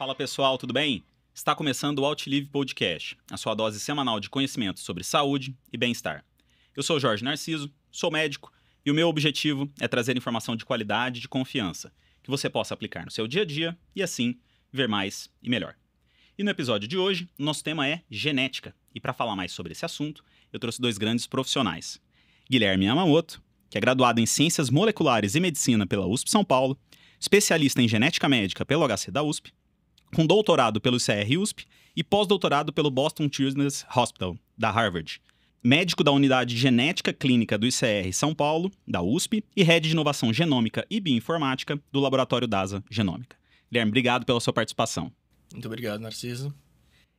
Fala pessoal, tudo bem? Está começando o Outlive Podcast, a sua dose semanal de conhecimento sobre saúde e bem-estar. Eu sou Jorge Narciso, sou médico e o meu objetivo é trazer informação de qualidade e de confiança que você possa aplicar no seu dia a dia e assim ver mais e melhor. E no episódio de hoje, nosso tema é genética. E para falar mais sobre esse assunto, eu trouxe dois grandes profissionais. Guilherme Yamamoto, que é graduado em Ciências Moleculares e Medicina pela USP São Paulo, especialista em genética médica pelo HC da USP, com doutorado pelo ICR-USP e pós-doutorado pelo Boston Children's Hospital, da Harvard. Médico da Unidade de Genética Clínica do ICR São Paulo, da USP, e Head de Inovação Genômica e Bioinformática do Laboratório DASA Genômica. Guilherme, obrigado pela sua participação. Muito obrigado, Narciso.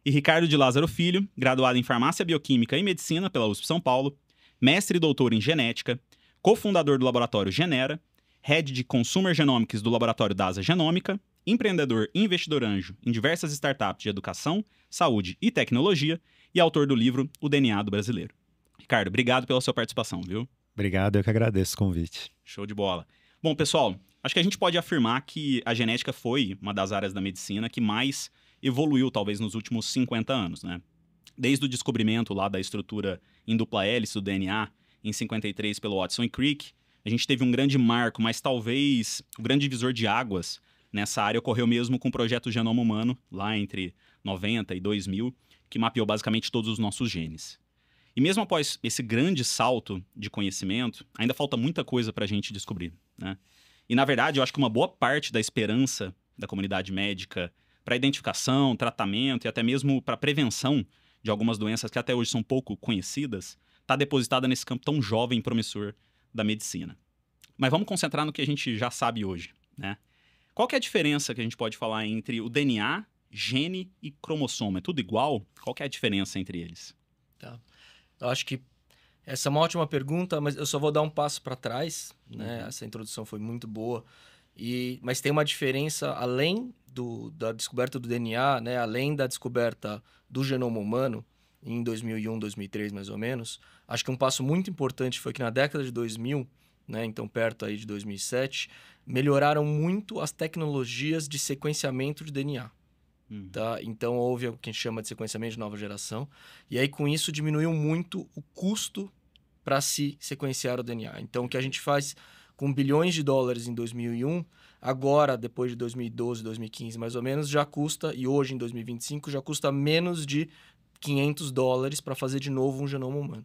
E Ricardo de Lázaro Filho, graduado em Farmácia Bioquímica e Medicina pela USP São Paulo, mestre e doutor em Genética, cofundador do Laboratório Genera, Head de Consumer Genomics do Laboratório DASA Genômica, empreendedor e investidor anjo em diversas startups de educação, saúde e tecnologia e autor do livro O DNA do Brasileiro. Ricardo, obrigado pela sua participação, viu? Obrigado, eu que agradeço o convite. Show de bola. Bom, pessoal, acho que a gente pode afirmar que a genética foi uma das áreas da medicina que mais evoluiu, talvez, nos últimos 50 anos, né? Desde o descobrimento lá da estrutura em dupla hélice do DNA, em 53, pelo Watson e Crick, a gente teve um grande marco, mas talvez o grande divisor de águas nessa área ocorreu mesmo com o projeto Genoma Humano, lá entre 90 e 2000, que mapeou basicamente todos os nossos genes. E mesmo após esse grande salto de conhecimento, ainda falta muita coisa para a gente descobrir, né? E, na verdade, eu acho que uma boa parte da esperança da comunidade médica para identificação, tratamento e até mesmo para prevenção de algumas doenças que até hoje são pouco conhecidas, está depositada nesse campo tão jovem e promissor da medicina. Mas vamos concentrar no que a gente já sabe hoje, né? Qual que é a diferença que a gente pode falar entre o DNA, gene e cromossomo? É tudo igual? Qual que é a diferença entre eles? Tá. Eu acho que essa é uma ótima pergunta, mas eu só vou dar um passo para trás, né? Essa introdução foi muito boa. Mas tem uma diferença além da descoberta do DNA, né? Além da descoberta do genoma humano, em 2001, 2003 mais ou menos. Acho que um passo muito importante foi que na década de 2000, né? Então perto aí de 2007, melhoraram muito as tecnologias de sequenciamento de DNA. Tá? Então houve o que a gente chama de sequenciamento de nova geração. E aí com isso diminuiu muito o custo para se sequenciar o DNA. Então o que a gente faz com bilhões de dólares em 2001, agora depois de 2012, 2015 mais ou menos, já custa, e hoje em 2025 já custa menos de $500 para fazer de novo um genoma humano.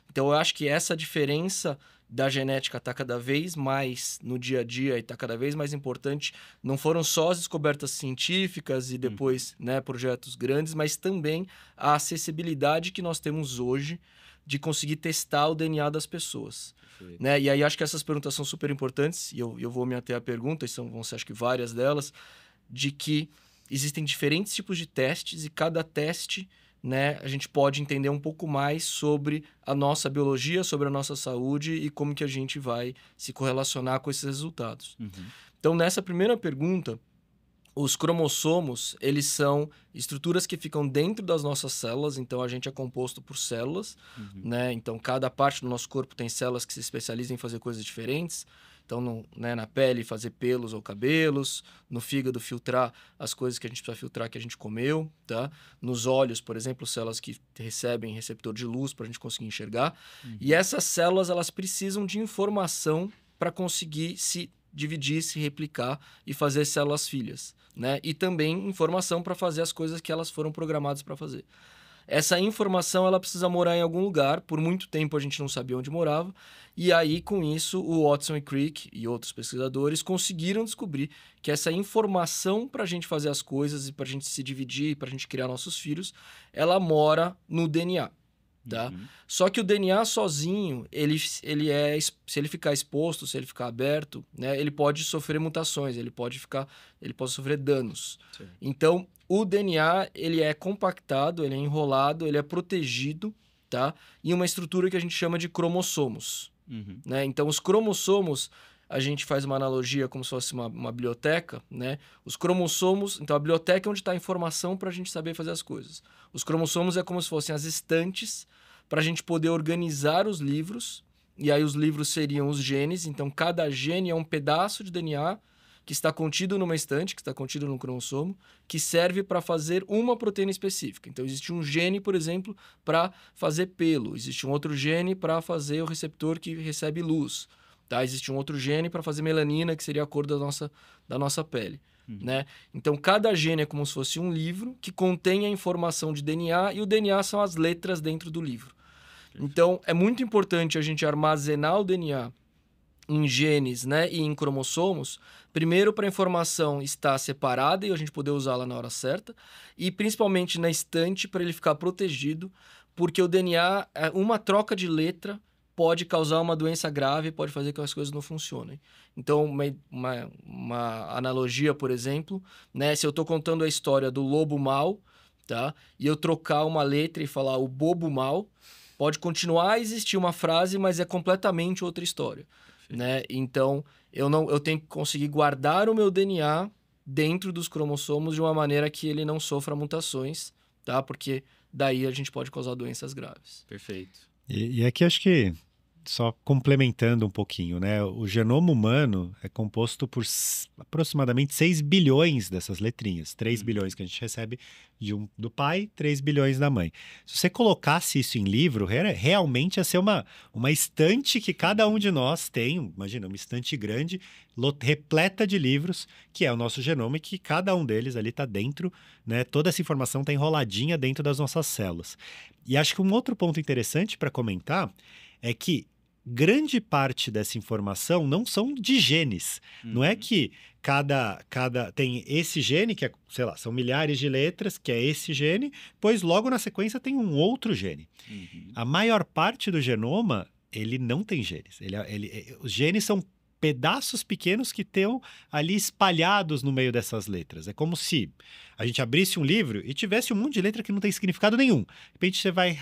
Então eu acho que essa diferença da genética está cada vez mais no dia a dia e está cada vez mais importante. Não foram só as descobertas científicas e depois projetos grandes, mas também a acessibilidade que nós temos hoje de conseguir testar o DNA das pessoas. Né? E aí acho que essas perguntas são super importantes, e eu vou me ater à pergunta, e vão ser acho que várias delas, de que existem diferentes tipos de testes e cada teste, né, a gente pode entender um pouco mais sobre a nossa biologia, sobre a nossa saúde e como que a gente vai se correlacionar com esses resultados. Então, nessa primeira pergunta, os cromossomos, eles são estruturas que ficam dentro das nossas células, então a gente é composto por células, né? Então, cada parte do nosso corpo tem células que se especializam em fazer coisas diferentes. Então, na pele, fazer pelos ou cabelos. No fígado, filtrar as coisas que a gente precisa filtrar que a gente comeu, tá? Nos olhos, por exemplo, células que recebem receptor de luz para a gente conseguir enxergar. E essas células, elas precisam de informação para conseguir se dividir, se replicar e fazer células filhas, né? E também informação para fazer as coisas que elas foram programadas para fazer. Essa informação ela precisa morar em algum lugar. Por muito tempo a gente não sabia onde morava. E aí, com isso, o Watson e Crick e outros pesquisadores conseguiram descobrir que essa informação para a gente fazer as coisas e para a gente se dividir, para a gente criar nossos filhos, ela mora no DNA. Tá? Só que o DNA sozinho, se ele ficar exposto, se ele ficar aberto, né, ele pode sofrer mutações, ele pode sofrer danos. Sim. Então, o DNA, ele é compactado, ele é enrolado, ele é protegido, tá? Em uma estrutura que a gente chama de cromossomos. Né? Então, os cromossomos, a gente faz uma analogia como se fosse uma biblioteca, né? Os cromossomos, então a biblioteca é onde está a informação para a gente saber fazer as coisas. Os cromossomos é como se fossem as estantes para a gente poder organizar os livros, e aí os livros seriam os genes, então cada gene é um pedaço de DNA que está contido numa estante, que está contido num cromossomo, que serve para fazer uma proteína específica. Então, existe um gene, por exemplo, para fazer pelo. Existe um outro gene para fazer o receptor que recebe luz. Tá? Existe um outro gene para fazer melanina, que seria a cor da nossa pele. Né? Então, cada gene é como se fosse um livro que contém a informação de DNA e o DNA são as letras dentro do livro. Então, é muito importante a gente armazenar o DNA em genes, né, e em cromossomos, primeiro para a informação estar separada e a gente poder usá-la na hora certa, e principalmente na estante para ele ficar protegido, porque o DNA, uma troca de letra pode causar uma doença grave, pode fazer com que as coisas não funcionem. Então, uma analogia, por exemplo, né, se eu estou contando a história do lobo mau, tá, e eu trocar uma letra e falar o bobo mau, pode continuar a existir uma frase, mas é completamente outra história. Né? Então, eu tenho que conseguir guardar o meu DNA dentro dos cromossomos de uma maneira que ele não sofra mutações, tá? Porque daí a gente pode causar doenças graves. Perfeito. E aqui acho que, só complementando um pouquinho, né? O genoma humano é composto por aproximadamente 6 bilhões dessas letrinhas. 3 bilhões que a gente recebe do pai, 3 bilhões da mãe. Se você colocasse isso em livro, realmente ia ser uma estante que cada um de nós tem, imagina, uma estante grande, repleta de livros, que é o nosso genoma e que cada um deles ali está dentro, né? Toda essa informação está enroladinha dentro das nossas células. E acho que um outro ponto interessante para comentar é que grande parte dessa informação não são de genes. Não é que cada tem esse gene, que é, sei lá, são milhares de letras, que é esse gene, pois logo na sequência tem um outro gene. A maior parte do genoma, ele não tem genes. Os genes são pedaços pequenos que estão ali espalhados no meio dessas letras. É como se a gente abrisse um livro e tivesse um monte de letra que não tem significado nenhum. De repente você vai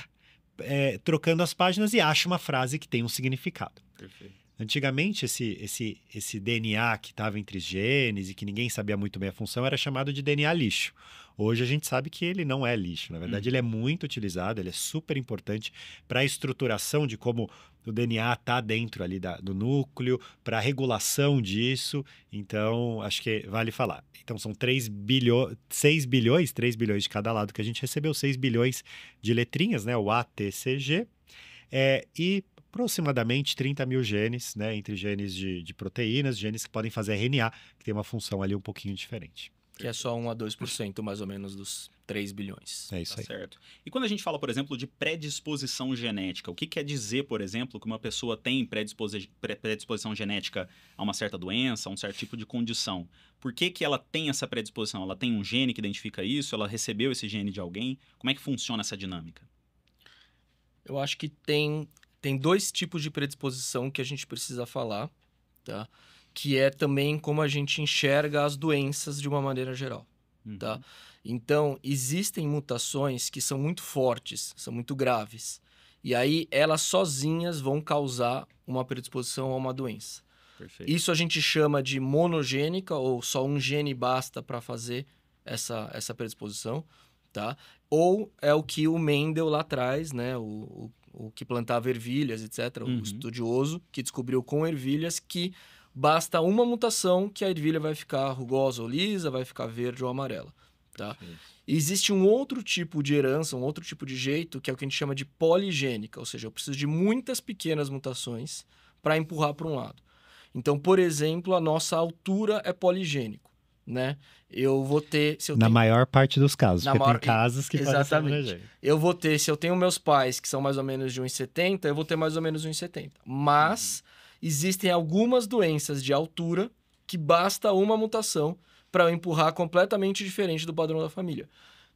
trocando as páginas e acha uma frase que tem um significado. Perfeito. Antigamente, esse DNA que estava entre os genes e que ninguém sabia muito bem a função era chamado de DNA lixo. Hoje a gente sabe que ele não é lixo. Na verdade, ele é muito utilizado, ele é super importante para a estruturação de como o DNA está dentro ali do núcleo, para a regulação disso. Então, acho que vale falar. Então, são 6 bilhões, 3 bilhões de cada lado que a gente recebeu, 6 bilhões de letrinhas, né? O A, T, C, G. E aproximadamente 30 mil genes, né? Entre genes de proteínas, genes que podem fazer RNA, que tem uma função ali um pouquinho diferente. Que é só 1 a 2% mais ou menos dos 3 bilhões. É isso aí. Certo. E quando a gente fala, por exemplo, de predisposição genética, o que quer dizer, por exemplo, que uma pessoa tem predisposição genética a uma certa doença, a um certo tipo de condição? Por que ela tem essa predisposição? Ela tem um gene que identifica isso? Ela recebeu esse gene de alguém? Como é que funciona essa dinâmica? Eu acho que tem 2 tipos de predisposição que a gente precisa falar, tá? Que é também como a gente enxerga as doenças de uma maneira geral, tá? Então, existem mutações que são muito fortes, são muito graves. E aí, elas sozinhas vão causar uma predisposição a uma doença. Perfeito. Isso a gente chama de monogênica, ou só um gene basta para fazer essa predisposição, tá? Ou é o que o Mendel lá atrás, né? O que plantava ervilhas, etc., o estudioso que descobriu com ervilhas que basta uma mutação que a ervilha vai ficar rugosa ou lisa, vai ficar verde ou amarela, tá? Existe um outro tipo de herança, um outro tipo de jeito, que é o que a gente chama de poligênica, ou seja, eu preciso de muitas pequenas mutações para empurrar para um lado. Então, por exemplo, a nossa altura é poligênico, né? Eu vou ter... Na maior parte dos casos, porque tem casos que podem ser monogênicos. Eu vou ter, se eu tenho meus pais que são mais ou menos de 1,70, eu vou ter mais ou menos 1,70. Mas existem algumas doenças de altura que basta uma mutação para eu empurrar completamente diferente do padrão da família.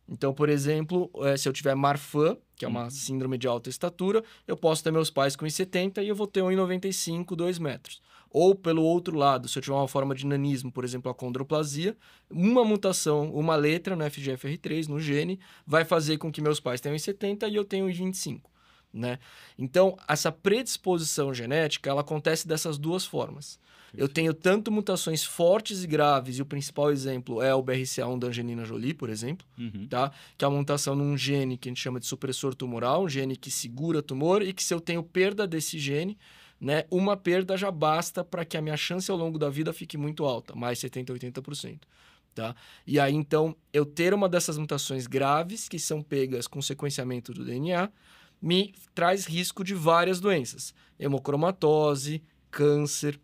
Então, por exemplo, se eu tiver Marfan, que é uma síndrome de alta estatura, eu posso ter meus pais com 1,70 e eu vou ter 1,95, 2 metros. Ou, pelo outro lado, se eu tiver uma forma de nanismo, por exemplo, a condroplasia, uma mutação, uma letra no FGFR3, no gene, vai fazer com que meus pais tenham 1,70 e eu tenho 1,25. Né? Então, essa predisposição genética, ela acontece dessas duas formas. Eu tenho tanto mutações fortes e graves, e o principal exemplo é o BRCA1 da Angelina Jolie, por exemplo, tá? Que é uma mutação num gene que a gente chama de supressor tumoral, um gene que segura tumor, e que se eu tenho perda desse gene, né, uma perda já basta para que a minha chance ao longo da vida fique muito alta, mais 70%, 80%. Tá? E aí, então, eu ter uma dessas mutações graves, que são pegas com sequenciamento do DNA, me traz risco de várias doenças. Hemocromatose, câncer,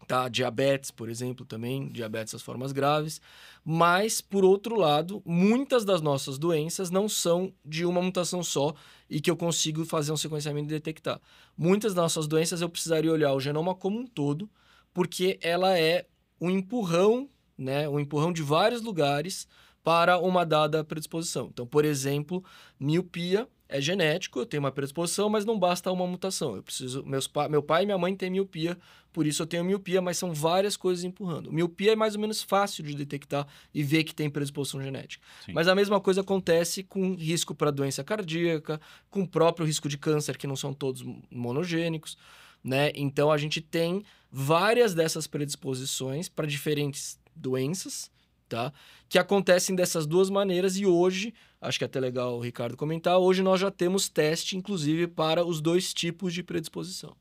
tá? Diabetes, por exemplo, também, diabetes as formas graves. Mas, por outro lado, muitas das nossas doenças não são de uma mutação só e que eu consigo fazer um sequenciamento e detectar. Muitas das nossas doenças eu precisaria olhar o genoma como um todo, porque ela é um empurrão, né? Um empurrão de vários lugares para uma dada predisposição. Então, por exemplo, miopia é genético, eu tenho uma predisposição, mas não basta uma mutação. Eu preciso, meu pai e minha mãe têm miopia, por isso eu tenho miopia, mas são várias coisas empurrando. Miopia é mais ou menos fácil de detectar e ver que tem predisposição genética. Sim. Mas a mesma coisa acontece com risco para doença cardíaca, com o próprio risco de câncer, que não são todos monogênicos, né? Então a gente tem várias dessas predisposições para diferentes doenças, tá? Que acontecem dessas duas maneiras e hoje, acho que é até legal o Ricardo comentar, hoje nós já temos teste, inclusive, para os dois tipos de predisposição.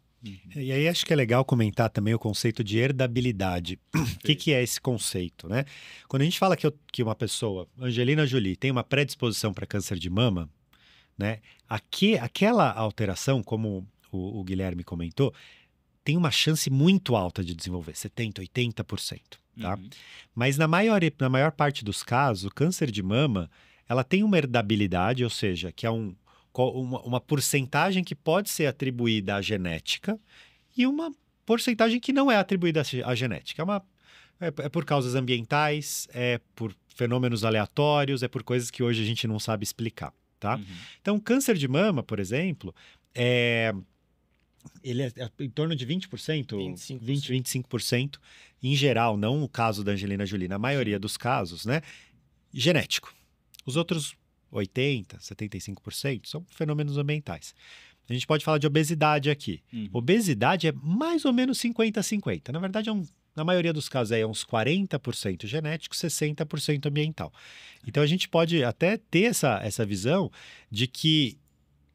E aí acho que é legal comentar também o conceito de herdabilidade. O que é esse conceito, né? Quando a gente fala que uma pessoa, Angelina Jolie, tem uma predisposição para câncer de mama, né? Aquela alteração, como o Guilherme comentou, tem uma chance muito alta de desenvolver, 70%, 80%. Tá? Mas na maior parte dos casos, o câncer de mama, ela tem uma herdabilidade, ou seja, que é uma porcentagem que pode ser atribuída à genética e uma porcentagem que não é atribuída à genética. É por causas ambientais, é por fenômenos aleatórios, é por coisas que hoje a gente não sabe explicar, tá? Então, câncer de mama, por exemplo, ele é em torno de 20%, 25%. 25% em geral, não o caso da Angelina Jolie, na maioria dos casos, né? Genético. Os outros 80%, 75% são fenômenos ambientais. A gente pode falar de obesidade aqui. Obesidade é mais ou menos 50-50. Na verdade, na maioria dos casos é uns 40% genético, 60% ambiental. Então a gente pode até ter essa visão de que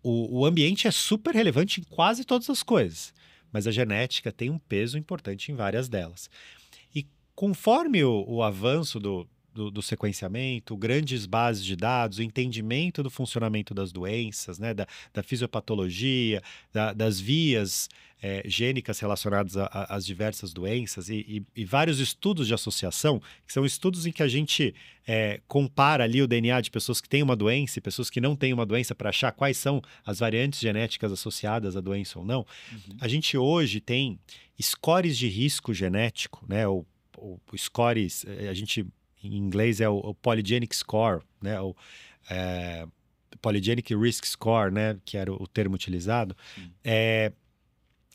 o ambiente é super relevante em quase todas as coisas, mas a genética tem um peso importante em várias delas. E conforme o avanço do sequenciamento, grandes bases de dados, o entendimento do funcionamento das doenças, né, da fisiopatologia, das vias gênicas relacionadas às diversas doenças e vários estudos de associação, que são estudos em que a gente compara ali o DNA de pessoas que têm uma doença e pessoas que não têm uma doença para achar quais são as variantes genéticas associadas à doença ou não. A gente hoje tem scores de risco genético, né, o scores, a gente em inglês é o Polygenic Score, né, o Polygenic Risk Score, né, que era o termo utilizado,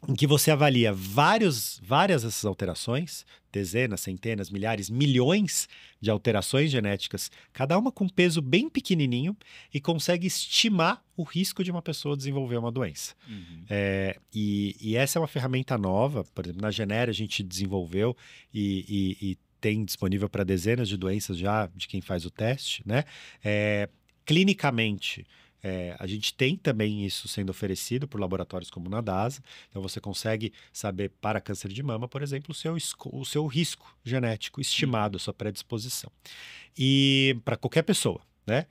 em que você avalia várias dessas alterações, dezenas, centenas, milhares, milhões de alterações genéticas, cada uma com peso bem pequenininho e consegue estimar o risco de uma pessoa desenvolver uma doença. E essa é uma ferramenta nova, por exemplo, na Genera a gente desenvolveu e tem disponível para dezenas de doenças já de quem faz o teste, né? Clinicamente, a gente tem também isso sendo oferecido por laboratórios como o Nadasa. Então, você consegue saber para câncer de mama, por exemplo, o seu risco genético estimado, a sua predisposição. E para qualquer pessoa, né?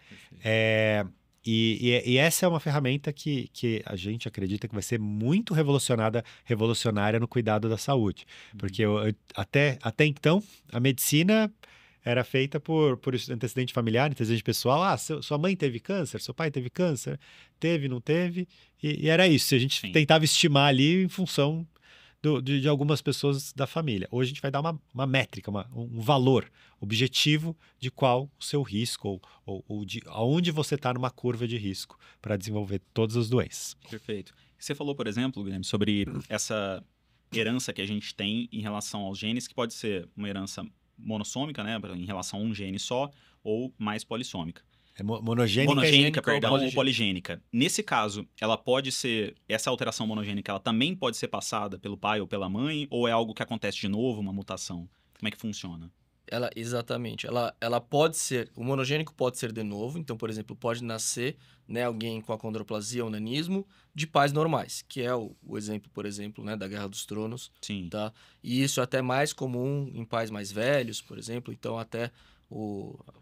E essa é uma ferramenta que a gente acredita que vai ser muito revolucionária no cuidado da saúde. Porque até então, a medicina era feita por antecedente familiar, antecedente pessoal. Sua mãe teve câncer, seu pai teve câncer, teve, não teve. E era isso. A gente tentava estimar ali em função de algumas pessoas da família. Hoje a gente vai dar uma métrica, um valor objetivo de qual o seu risco ou de aonde você está numa curva de risco para desenvolver todas as doenças. Perfeito. Você falou, por exemplo, Guilherme, sobre essa herança que a gente tem em relação aos genes, que pode ser uma herança monossômica, né, em relação a um gene só, ou mais polissômica. Monogênica, perdão, ou poligênica. Nesse caso, essa alteração monogênica, ela também pode ser passada pelo pai ou pela mãe, ou é algo que acontece de novo, uma mutação? Como é que funciona? Exatamente. Ela pode ser... O monogênico pode ser de novo. Então, por exemplo, pode nascer, né, alguém com acondroplasia ou nanismo de pais normais, que é o exemplo, por exemplo, né, da Guerra dos Tronos. Sim. Tá? E isso é até mais comum em pais mais velhos, por exemplo. Então, até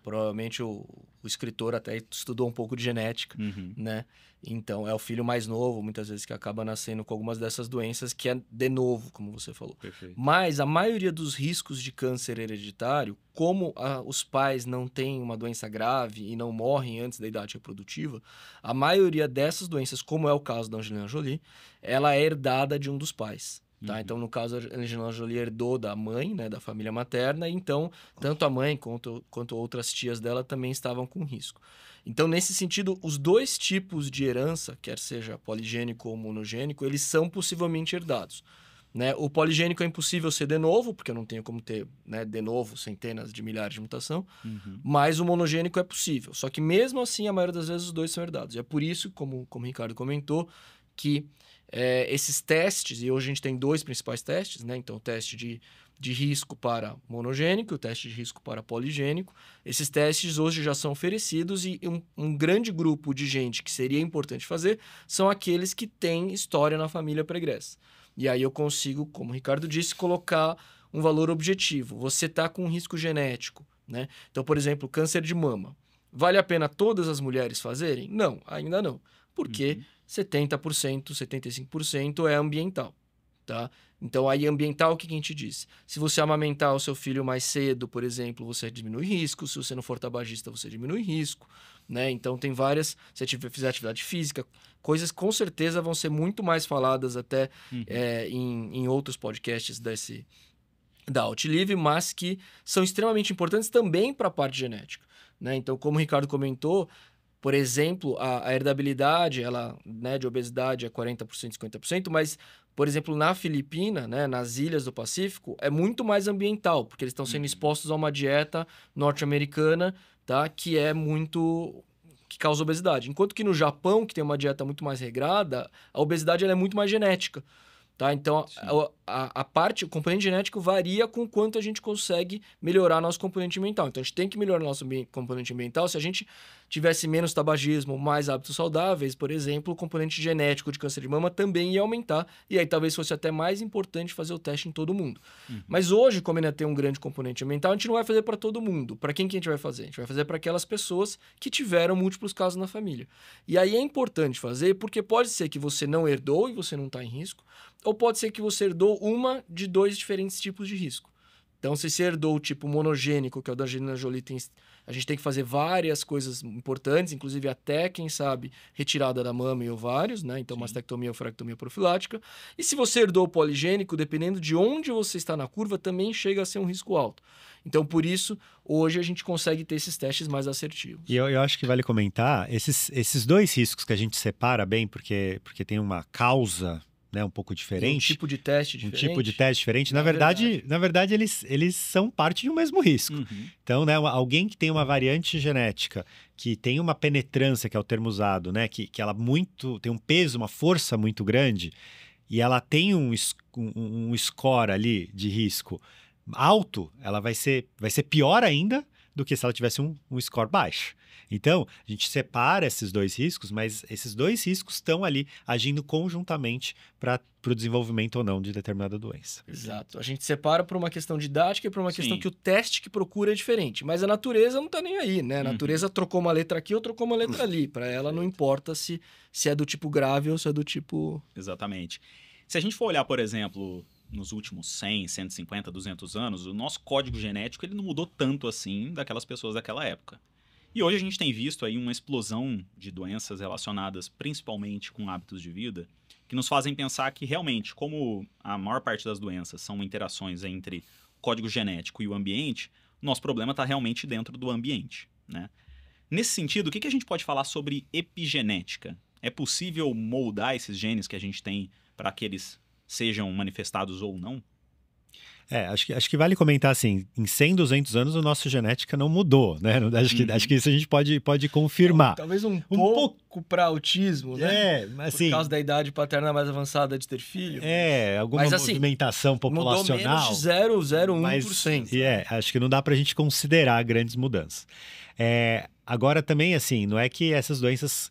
provavelmente o escritor até estudou um pouco de genética, Uhum. né? Então, é o filho mais novo, muitas vezes, que acaba nascendo com algumas dessas doenças, que é de novo, como você falou. Perfeito. Mas a maioria dos riscos de câncer hereditário, como os pais não têm uma doença grave e não morrem antes da idade reprodutiva, a maioria dessas doenças, como é o caso da Angelina Jolie, ela é herdada de um dos pais. Tá? Uhum. Então, no caso, a Angelina Jolie herdou da mãe, né, da família materna, então, tanto a mãe quanto outras tias dela também estavam com risco. Então, nesse sentido, os dois tipos de herança, quer seja poligênico ou monogênico, eles são possivelmente herdados. Né? O poligênico é impossível ser de novo, porque eu não tenho como ter, né, de novo centenas de milhares de mutação, Uhum. mas o monogênico é possível. Só que mesmo assim, a maioria das vezes os dois são herdados. E é por isso, como o Ricardo comentou, que esses testes, e hoje a gente tem dois principais testes, né? Então, o teste de risco para monogênico e o teste de risco para poligênico. Esses testes hoje já são oferecidos e um grande grupo de gente que seria importante fazer são aqueles que têm história na família pregressa. E aí eu consigo, como o Ricardo disse, colocar um valor objetivo. Você está com um risco genético, né? Então, por exemplo, câncer de mama. Vale a pena todas as mulheres fazerem? Não, ainda não. Porque 70%, 75% é ambiental, tá? Então, aí ambiental, o que a gente diz? Se você amamentar o seu filho mais cedo, por exemplo, você diminui risco. Se você não for tabagista, você diminui risco, né? Então, tem várias... Se você fizer atividade física, coisas com certeza vão ser muito mais faladas até em outros podcasts da Outlive, mas que são extremamente importantes também para a parte genética, né? Então, como o Ricardo comentou, por exemplo, a herdabilidade, ela, né, de obesidade é 40%, 50%, mas, por exemplo, na Filipina, né, nas ilhas do Pacífico, é muito mais ambiental, porque eles estão sendo expostos a uma dieta norte-americana, tá, que causa obesidade. Enquanto que no Japão, que tem uma dieta muito mais regrada, a obesidade ela é muito mais genética. Tá? Então, o componente genético varia com o quanto a gente consegue melhorar nosso componente ambiental. Então, a gente tem que melhorar nosso componente ambiental. Se a gente tivesse menos tabagismo, mais hábitos saudáveis, por exemplo, o componente genético de câncer de mama também ia aumentar. E aí, talvez fosse até mais importante fazer o teste em todo mundo. Mas hoje, como ainda tem um grande componente ambiental, a gente não vai fazer para todo mundo. Para quem que a gente vai fazer? A gente vai fazer para aquelas pessoas que tiveram múltiplos casos na família. E aí é importante fazer, porque pode ser que você não herdou e você não está em risco, ou pode ser que você herdou uma de dois diferentes tipos de risco. Então, se você herdou o tipo monogênico, que é o da Angelina Jolie, a gente tem que fazer várias coisas importantes, inclusive até, quem sabe, retirada da mama e ovários, né? Então, mastectomia ou fractomia profilática. E se você herdou o poligênico, dependendo de onde você está na curva, também chega a ser um risco alto. Então, por isso, hoje a gente consegue ter esses testes mais assertivos. E eu acho que vale comentar, esses dois riscos que a gente separa bem, porque tem uma causa, né, um pouco diferente. Um tipo de teste diferente. Um tipo de teste diferente. Na verdade eles são parte de um mesmo risco. Então, né, alguém que tem uma variante genética, que tem uma penetrância, que é o termo usado, né, que ela tem um peso, uma força muito grande, e ela tem um score ali de risco alto, ela vai ser pior ainda do que se ela tivesse um score baixo. Então, a gente separa esses dois riscos, mas esses dois riscos estão ali agindo conjuntamente para o desenvolvimento ou não de determinada doença. Exato. A gente separa por uma questão didática e por uma questão que o teste que procura é diferente. Mas a natureza não está nem aí, né? A natureza trocou uma letra aqui ou trocou uma letra ali. Para ela não importa se é do tipo grave ou se é do tipo... Exatamente. Se a gente for olhar, por exemplo, nos últimos 100, 150, 200 anos, o nosso código genético ele não mudou tanto assim daquelas pessoas daquela época. E hoje a gente tem visto aí uma explosão de doenças relacionadas principalmente com hábitos de vida, que nos fazem pensar que realmente, como a maior parte das doenças são interações entre o código genético e o ambiente, o nosso problema está realmente dentro do ambiente, né? Nesse sentido, o que a gente pode falar sobre epigenética? É possível moldar esses genes que a gente tem para que eles sejam manifestados ou não? Acho que vale comentar assim, em 100, 200 anos a nossa genética não mudou, né? Acho que isso a gente pode confirmar. Talvez um pouco para autismo, né? Assim, por causa da idade paterna mais avançada de ter filho. Alguma mas, assim, movimentação populacional. Mudou menos de 0,01%. Acho que não dá pra gente considerar grandes mudanças. Agora também, assim, não é que essas doenças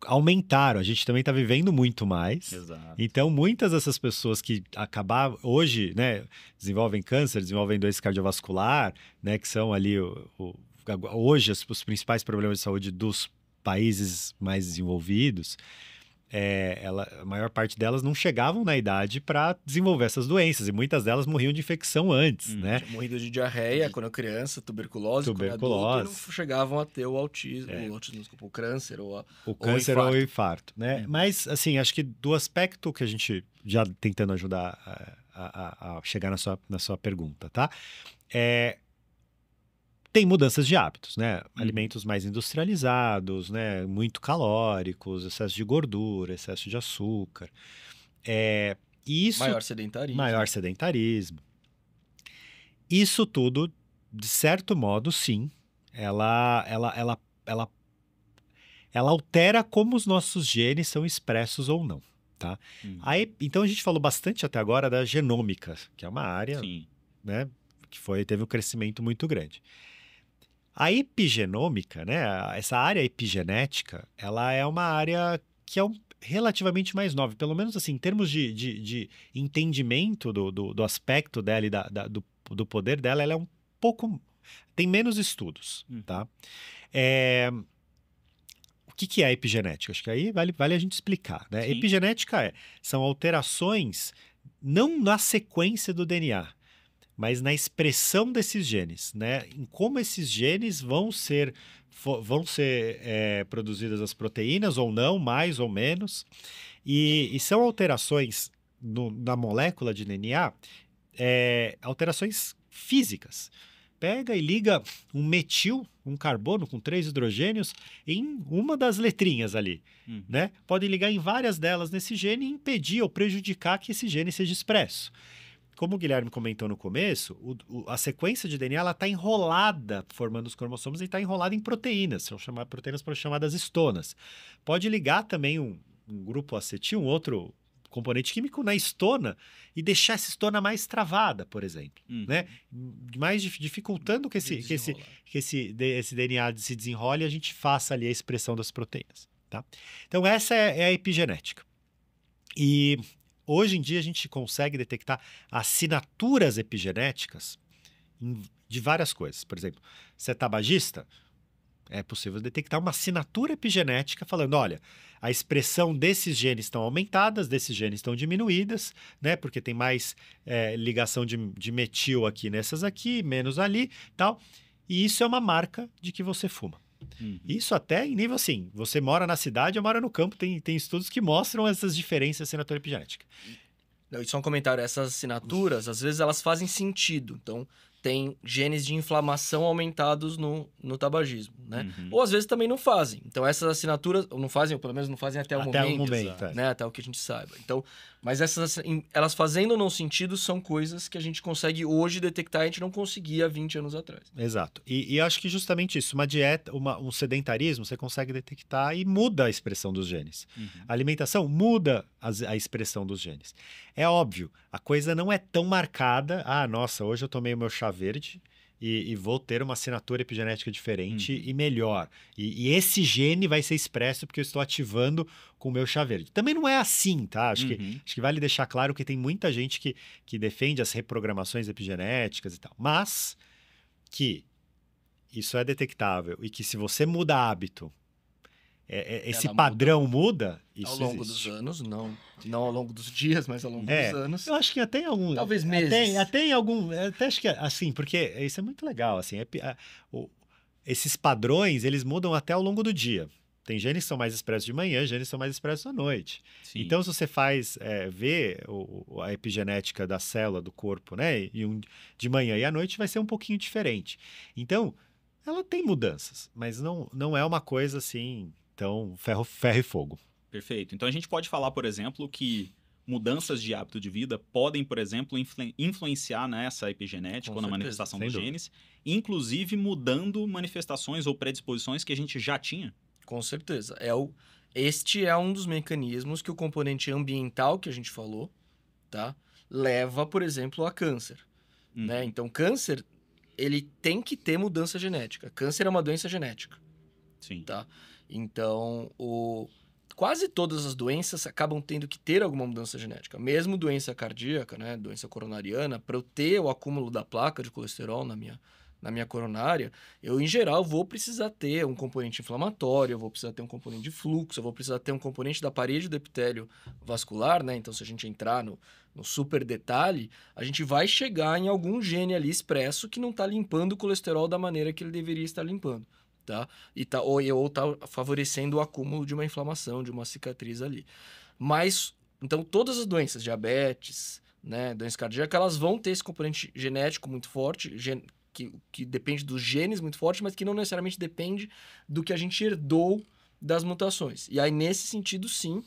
aumentaram, a gente também está vivendo muito mais. Exato. Então, muitas dessas pessoas que acabaram hoje, né, desenvolvem câncer, desenvolvem doença cardiovascular, né, que são ali hoje os principais problemas de saúde dos países mais desenvolvidos. A maior parte delas não chegavam na idade para desenvolver essas doenças, e muitas delas morriam de infecção antes, né? Tinha morrido de diarreia quando criança, tuberculose, quando adulto, e não chegavam a ter o autismo, o câncer ou o infarto, né? Mas, assim, acho que do aspecto que a gente já tentando ajudar a chegar na sua pergunta, tá? Tem mudanças de hábitos, né? Alimentos mais industrializados, né? Muito calóricos, excesso de gordura, excesso de açúcar. Isso, maior sedentarismo. Isso tudo, de certo modo, sim, ela altera como os nossos genes são expressos ou não, tá? Aí, então a gente falou bastante até agora da genômica, que é uma área, né, que teve um crescimento muito grande. A epigenômica, né, essa área epigenética, ela é uma área que é relativamente mais nova, pelo menos assim, em termos de entendimento do aspecto dela e do poder dela, ela é um pouco... tem menos estudos, tá? O que é a epigenética? Acho que aí vale a gente explicar, né? Epigenética são alterações não na sequência do DNA, mas na expressão desses genes, né? Em como esses genes vão ser produzidas as proteínas ou não, mais ou menos. E são alterações na molécula de DNA, alterações físicas. Pega e liga um metil, um carbono com 3 hidrogênios em uma das letrinhas ali, né? Pode ligar em várias delas nesse gene e impedir ou prejudicar que esse gene seja expresso. Como o Guilherme comentou no começo, a sequência de DNA está enrolada, formando os cromossomos, e está enrolada em proteínas, são proteínas chamadas estonas. Pode ligar também um grupo acetil, um outro componente químico na estona e deixar essa estona mais travada, por exemplo, né? Mais dificultando que esse DNA se desenrole e a gente faça ali a expressão das proteínas, tá? Então essa é a epigenética. E hoje em dia a gente consegue detectar assinaturas epigenéticas de várias coisas. Por exemplo, se é tabagista, é possível detectar uma assinatura epigenética falando, olha, a expressão desses genes estão aumentadas, desses genes estão diminuídas, né? Porque tem mais ligação de metil aqui nessas aqui, menos ali, tal. E isso é uma marca de que você fuma. Isso até em nível assim, você mora na cidade ou mora no campo, tem estudos que mostram essas diferenças de assinatura epigenética. Não, e só um comentário, essas assinaturas, às vezes elas fazem sentido, então tem genes de inflamação aumentados no tabagismo, né? Ou às vezes também não fazem, então essas assinaturas não fazem, ou pelo menos não fazem até o momento, né? Até o que a gente saiba. Então, mas elas fazendo ou não sentido são coisas que a gente consegue hoje detectar e a gente não conseguia há 20 anos atrás. Exato. E acho que justamente isso, uma dieta, um sedentarismo, você consegue detectar e muda a expressão dos genes. A alimentação muda a expressão dos genes. É óbvio, a coisa não é tão marcada. Ah, nossa, hoje eu tomei o meu chá verde e vou ter uma assinatura epigenética diferente e melhor. E esse gene vai ser expresso porque eu estou ativando com o meu chá verde. Também não é assim, tá? Acho que vale deixar claro que tem muita gente que defende as reprogramações epigenéticas e tal. Mas que isso é detectável e que se você muda hábito, esse padrão muda, isso ao longo existe. dos anos, não ao longo dos dias, mas ao longo dos anos. Eu acho que até em algum... Talvez meses. Até em algum... Até acho que, assim, porque isso é muito legal, assim, esses padrões, eles mudam até ao longo do dia. Tem genes que são mais expressos de manhã, genes que são mais expressos à noite. Sim. Então, se você vê a epigenética da célula do corpo, né, de manhã e à noite, vai ser um pouquinho diferente. Então, ela tem mudanças, mas não é uma coisa assim... Então, ferro e fogo. Perfeito. Então, a gente pode falar, por exemplo, que mudanças de hábito de vida podem, por exemplo, influenciar nessa epigenética Com ou na certeza, manifestação sem dos dúvida. genes, inclusive mudando manifestações ou predisposições que a gente já tinha? Com certeza. Este é um dos mecanismos que o componente ambiental que a gente falou, tá? Leva, por exemplo, a câncer, né? Então, câncer, ele tem que ter mudança genética. Câncer é uma doença genética, Sim. tá? Então, quase todas as doenças acabam tendo que ter alguma mudança genética. Mesmo doença cardíaca, né? Doença coronariana, para eu ter o acúmulo da placa de colesterol na minha coronária, eu, em geral, vou precisar ter um componente inflamatório, eu vou precisar ter um componente de fluxo, eu vou precisar ter um componente da parede do epitélio vascular, né? Então, se a gente entrar no super detalhe, a gente vai chegar em algum gene ali expresso que não está limpando o colesterol da maneira que ele deveria estar limpando, tá? Ou tá favorecendo o acúmulo de uma inflamação, de uma cicatriz ali. Mas, então, todas as doenças, diabetes, né, doença cardíaca, elas vão ter esse componente genético muito forte, que depende dos genes muito forte, mas que não necessariamente depende do que a gente herdou das mutações. E aí, nesse sentido, sim,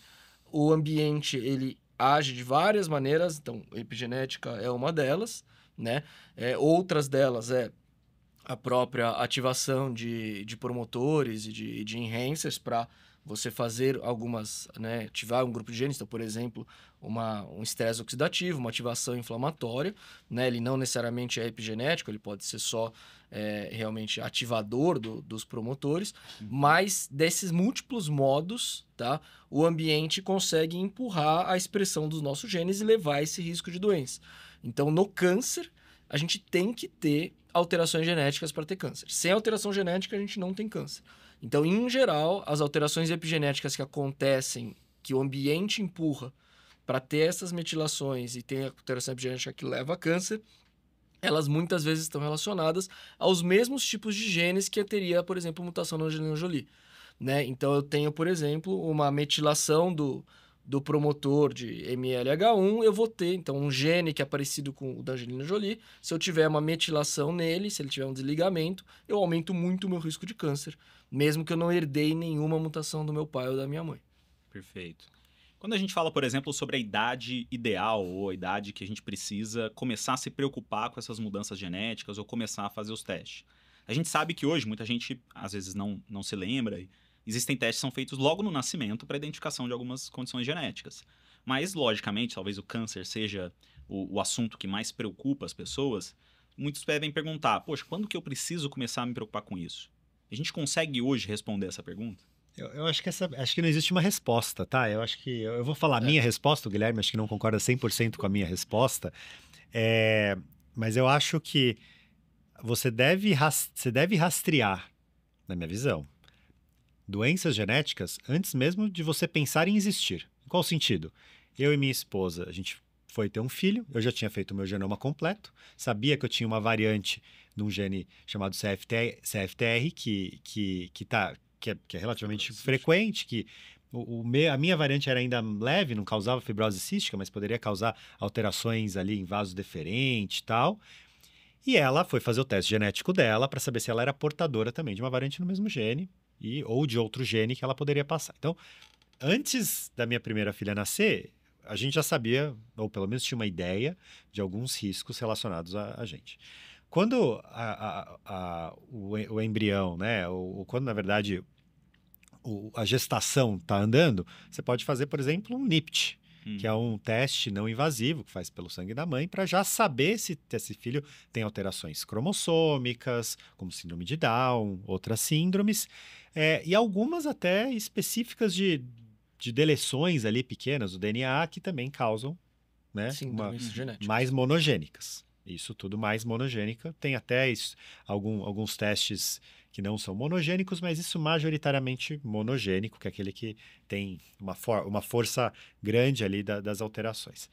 o ambiente, ele age de várias maneiras. Então, epigenética é uma delas, né? Outras delas a própria ativação de promotores e de enhancers para você fazer algumas, né, ativar um grupo de genes. Então, por exemplo, um estresse oxidativo, uma ativação inflamatória, né? Ele não necessariamente é epigenético, ele pode ser só realmente ativador dos promotores, mas desses múltiplos modos, tá? O ambiente consegue empurrar a expressão dos nossos genes e levar esse risco de doença. Então, no câncer, a gente tem que ter alterações genéticas para ter câncer. Sem alteração genética, a gente não tem câncer. Então, em geral, as alterações epigenéticas que acontecem, que o ambiente empurra para ter essas metilações e ter a alteração epigenética que leva a câncer, elas muitas vezes estão relacionadas aos mesmos tipos de genes que teria, por exemplo, mutação na Angelina Jolie, né? Então, eu tenho, por exemplo, uma metilação do promotor de MLH1, eu vou ter, então, um gene que é parecido com o da Angelina Jolie. Se eu tiver uma metilação nele, se ele tiver um desligamento, eu aumento muito o meu risco de câncer, mesmo que eu não herdei nenhuma mutação do meu pai ou da minha mãe. Perfeito. Quando a gente fala, por exemplo, sobre a idade ideal ou a idade que a gente precisa começar a se preocupar com essas mudanças genéticas ou começar a fazer os testes, a gente sabe que hoje muita gente às vezes não se lembra. Existem testes que são feitos logo no nascimento para identificação de algumas condições genéticas. Mas, logicamente, talvez o câncer seja o assunto que mais preocupa as pessoas. Muitos devem perguntar, poxa, quando que eu preciso começar a me preocupar com isso? A gente consegue hoje responder essa pergunta? Eu acho que não existe uma resposta, tá? Eu acho que eu vou falar a minha resposta, o Guilherme acho que não concorda 100% com a minha resposta, mas eu acho que você deve rastrear, na minha visão, doenças genéticas antes mesmo de você pensar em existir. Em qual sentido? Eu e minha esposa, a gente foi ter um filho, eu já tinha feito o meu genoma completo, sabia que eu tinha uma variante de um gene chamado CFTR, que é relativamente frequente, que a minha variante era ainda leve, não causava fibrose cística, mas poderia causar alterações ali em vaso deferente e tal. E ela foi fazer o teste genético dela para saber se ela era portadora também de uma variante no mesmo gene ou de outro gene que ela poderia passar. Então, antes da minha primeira filha nascer, a gente já sabia, ou pelo menos tinha uma ideia, de alguns riscos relacionados a gente. Quando o embrião, né, ou quando, na verdade, a gestação está andando, você pode fazer, por exemplo, um NIPT, que é um teste não invasivo que faz pelo sangue da mãe, para já saber se esse filho tem alterações cromossômicas, como síndrome de Down, outras síndromes, e algumas até específicas de deleções ali pequenas do DNA que também causam, né, Síndromes genéticas. mais monogênicas. Isso tudo mais monogênica. Tem até alguns testes que não são monogênicos, mas isso majoritariamente monogênico, que é aquele que tem uma força grande ali das alterações.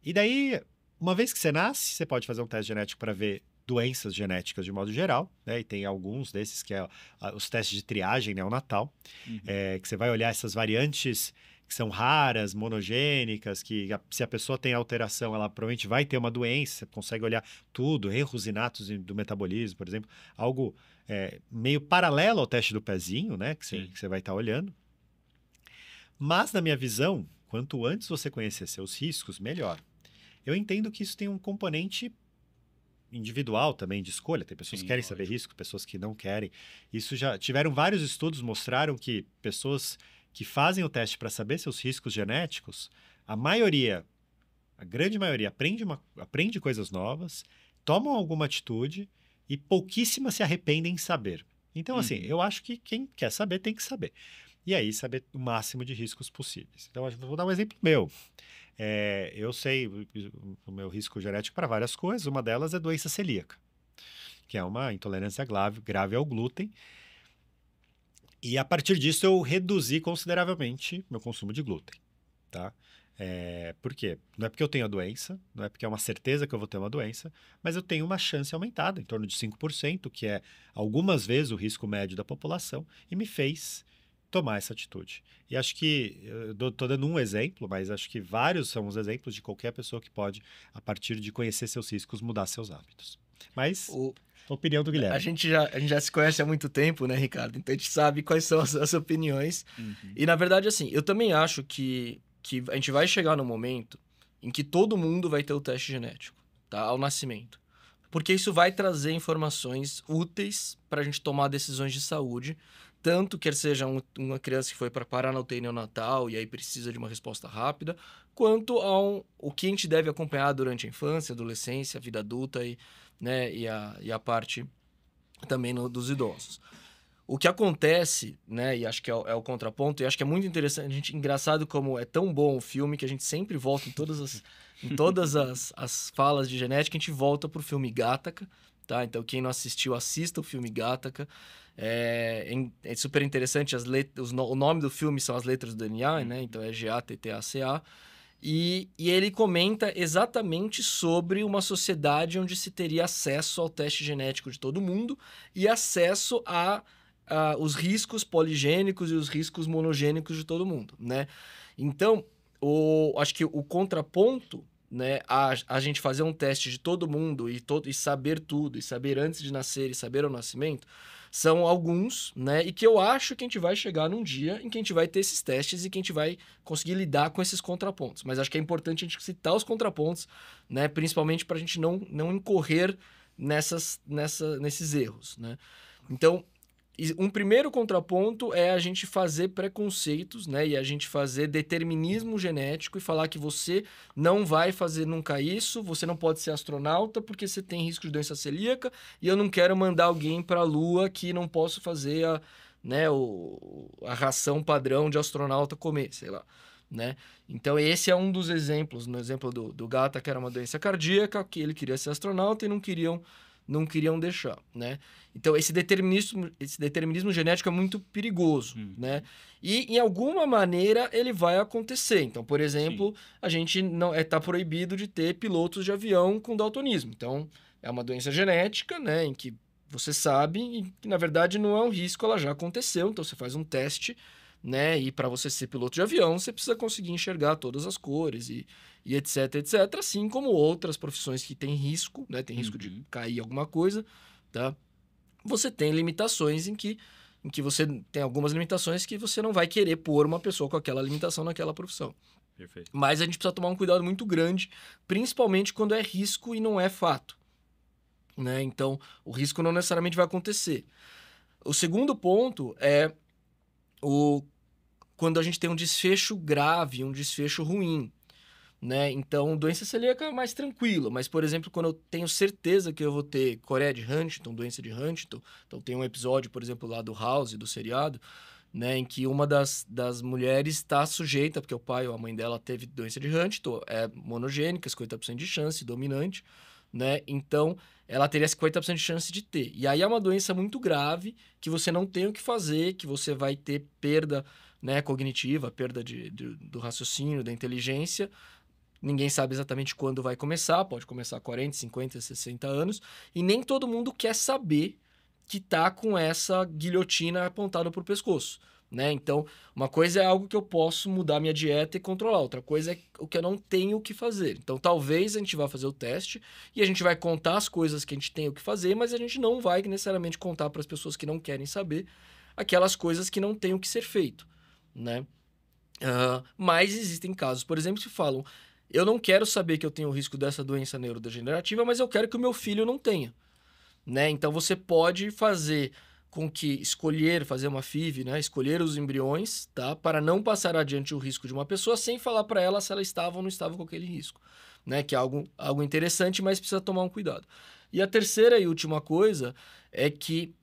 E daí, uma vez que você nasce, você pode fazer um teste genético para ver doenças genéticas de modo geral, né? E tem alguns desses que é os testes de triagem neonatal, que você vai olhar essas variantes que são raras, monogênicas, que se a pessoa tem alteração, ela provavelmente vai ter uma doença, você consegue olhar tudo, erros inatos do metabolismo, por exemplo, algo meio paralelo ao teste do pezinho, né, que você vai estar olhando. Mas, na minha visão, Quanto antes você conhecer seus riscos, melhor. Eu entendo que isso tem um componente individual também de escolha. Tem pessoas que querem saber risco, pessoas que não querem. Isso já tiveram vários estudos mostraram que pessoas que fazem o teste para saber seus riscos genéticos, a grande maioria aprende coisas novas, tomam alguma atitude e pouquíssimas se arrependem em saber. Então, assim, eu acho que quem quer saber tem que saber. E aí, saber o máximo de riscos possíveis. Então, eu vou dar um exemplo meu. Eu sei o meu risco genético para várias coisas. Uma delas é doença celíaca, que é uma intolerância grave ao glúten. E a partir disso, eu reduzi consideravelmente meu consumo de glúten, tá? Por quê? Não é porque eu tenho a doença, não é porque é uma certeza que eu vou ter uma doença, mas eu tenho uma chance aumentada, em torno de 5%, que é algumas vezes o risco médio da população, e me fez tomar essa atitude. E acho que, eu estou dando um exemplo, mas acho que vários são os exemplos de qualquer pessoa que pode, a partir de conhecer seus riscos, mudar seus hábitos. Mas, a opinião do Guilherme. A gente já se conhece há muito tempo, né, Ricardo? Então a gente sabe quais são as opiniões. E, na verdade, assim, eu também acho que a gente vai chegar no momento em que todo mundo vai ter o teste genético, tá? Ao nascimento. Porque isso vai trazer informações úteis para a gente tomar decisões de saúde, tanto quer seja uma criança que foi para parar na UTI neonatal e aí precisa de uma resposta rápida, quanto o que a gente deve acompanhar durante a infância, adolescência, a vida adulta e a parte também dos idosos. O que acontece, né, e acho que é o contraponto, e acho que é muito interessante, engraçado como é tão bom o filme que a gente sempre volta em todas as falas de genética, a gente volta pro filme Gattaca, tá? Então, quem não assistiu, assista o filme Gattaca. É super interessante, o nome do filme são as letras do DNA, né? Então, é GATTACA. E ele comenta exatamente sobre uma sociedade onde se teria acesso ao teste genético de todo mundo e acesso os riscos poligênicos e os riscos monogênicos de todo mundo, né? Então, acho que o contraponto, né, a gente fazer um teste de todo mundo e saber tudo, e saber antes de nascer e saber ao nascimento, são alguns, né? E que eu acho que a gente vai chegar num dia em que a gente vai ter esses testes e que a gente vai conseguir lidar com esses contrapontos. Mas acho que é importante a gente citar os contrapontos, né? Principalmente para a gente não incorrer nesses erros, né? Então, um primeiro contraponto é a gente fazer preconceitos, né? E a gente fazer determinismo genético e falar que você não vai fazer nunca isso, você não pode ser astronauta porque você tem risco de doença celíaca e eu não quero mandar alguém para a Lua que não posso fazer a ração padrão de astronauta comer, sei lá, né? Então esse é um dos exemplos. No exemplo do Gata, que era uma doença cardíaca, que ele queria ser astronauta e não queriam deixar, né? Então, esse determinismo genético é muito perigoso, né? E, em alguma maneira, ele vai acontecer. Então, por exemplo, a gente não está proibido de ter pilotos de avião com daltonismo. Então, é uma doença genética, né? Em que você sabe e que, na verdade, não é um risco, ela já aconteceu. Então, você faz um teste, né? E para você ser piloto de avião, você precisa conseguir enxergar todas as cores e etc, etc. Assim como outras profissões que têm risco, né? Tem risco de cair alguma coisa, tá? Você tem limitações em que você tem algumas limitações que você não vai querer pôr uma pessoa com aquela limitação naquela profissão. Perfeito. Mas a gente precisa tomar um cuidado muito grande, principalmente quando é risco e não é fato, né? Então, o risco não necessariamente vai acontecer. O segundo ponto é quando a gente tem um desfecho grave, um desfecho ruim, né? Então, doença celíaca é mais tranquilo, mas, por exemplo, quando eu tenho certeza que eu vou ter coreia de Huntington, doença de Huntington, então tem um episódio, por exemplo, lá do House, do seriado, né, em que uma das mulheres está sujeita, porque o pai ou a mãe dela teve doença de Huntington, é monogênica, 50% de chance, dominante, né? Então, ela teria 50% de chance de ter. E aí é uma doença muito grave, que você não tem o que fazer, que você vai ter perda, né, cognitiva, perda do raciocínio, da inteligência. Ninguém sabe exatamente quando vai começar, pode começar 40, 50, 60 anos, e nem todo mundo quer saber que tá com essa guilhotina apontada pro pescoço, né? Então, uma coisa é algo que eu posso mudar minha dieta e controlar, outra coisa é o que eu não tenho o que fazer. Então, talvez a gente vá fazer o teste e a gente vai contar as coisas que a gente tem o que fazer, mas a gente não vai necessariamente contar para as pessoas que não querem saber aquelas coisas que não têm o que ser feito, né? Mas existem casos, por exemplo, que falam: eu não quero saber que eu tenho o risco dessa doença neurodegenerativa, mas eu quero que o meu filho não tenha, né? Então você pode fazer com que fazer uma FIV, né? Escolher os embriões, tá? Para não passar adiante o risco de uma pessoa sem falar para ela se ela estava ou não estava com aquele risco, né? Que é algo interessante, mas precisa tomar um cuidado. E a terceira e última coisa é que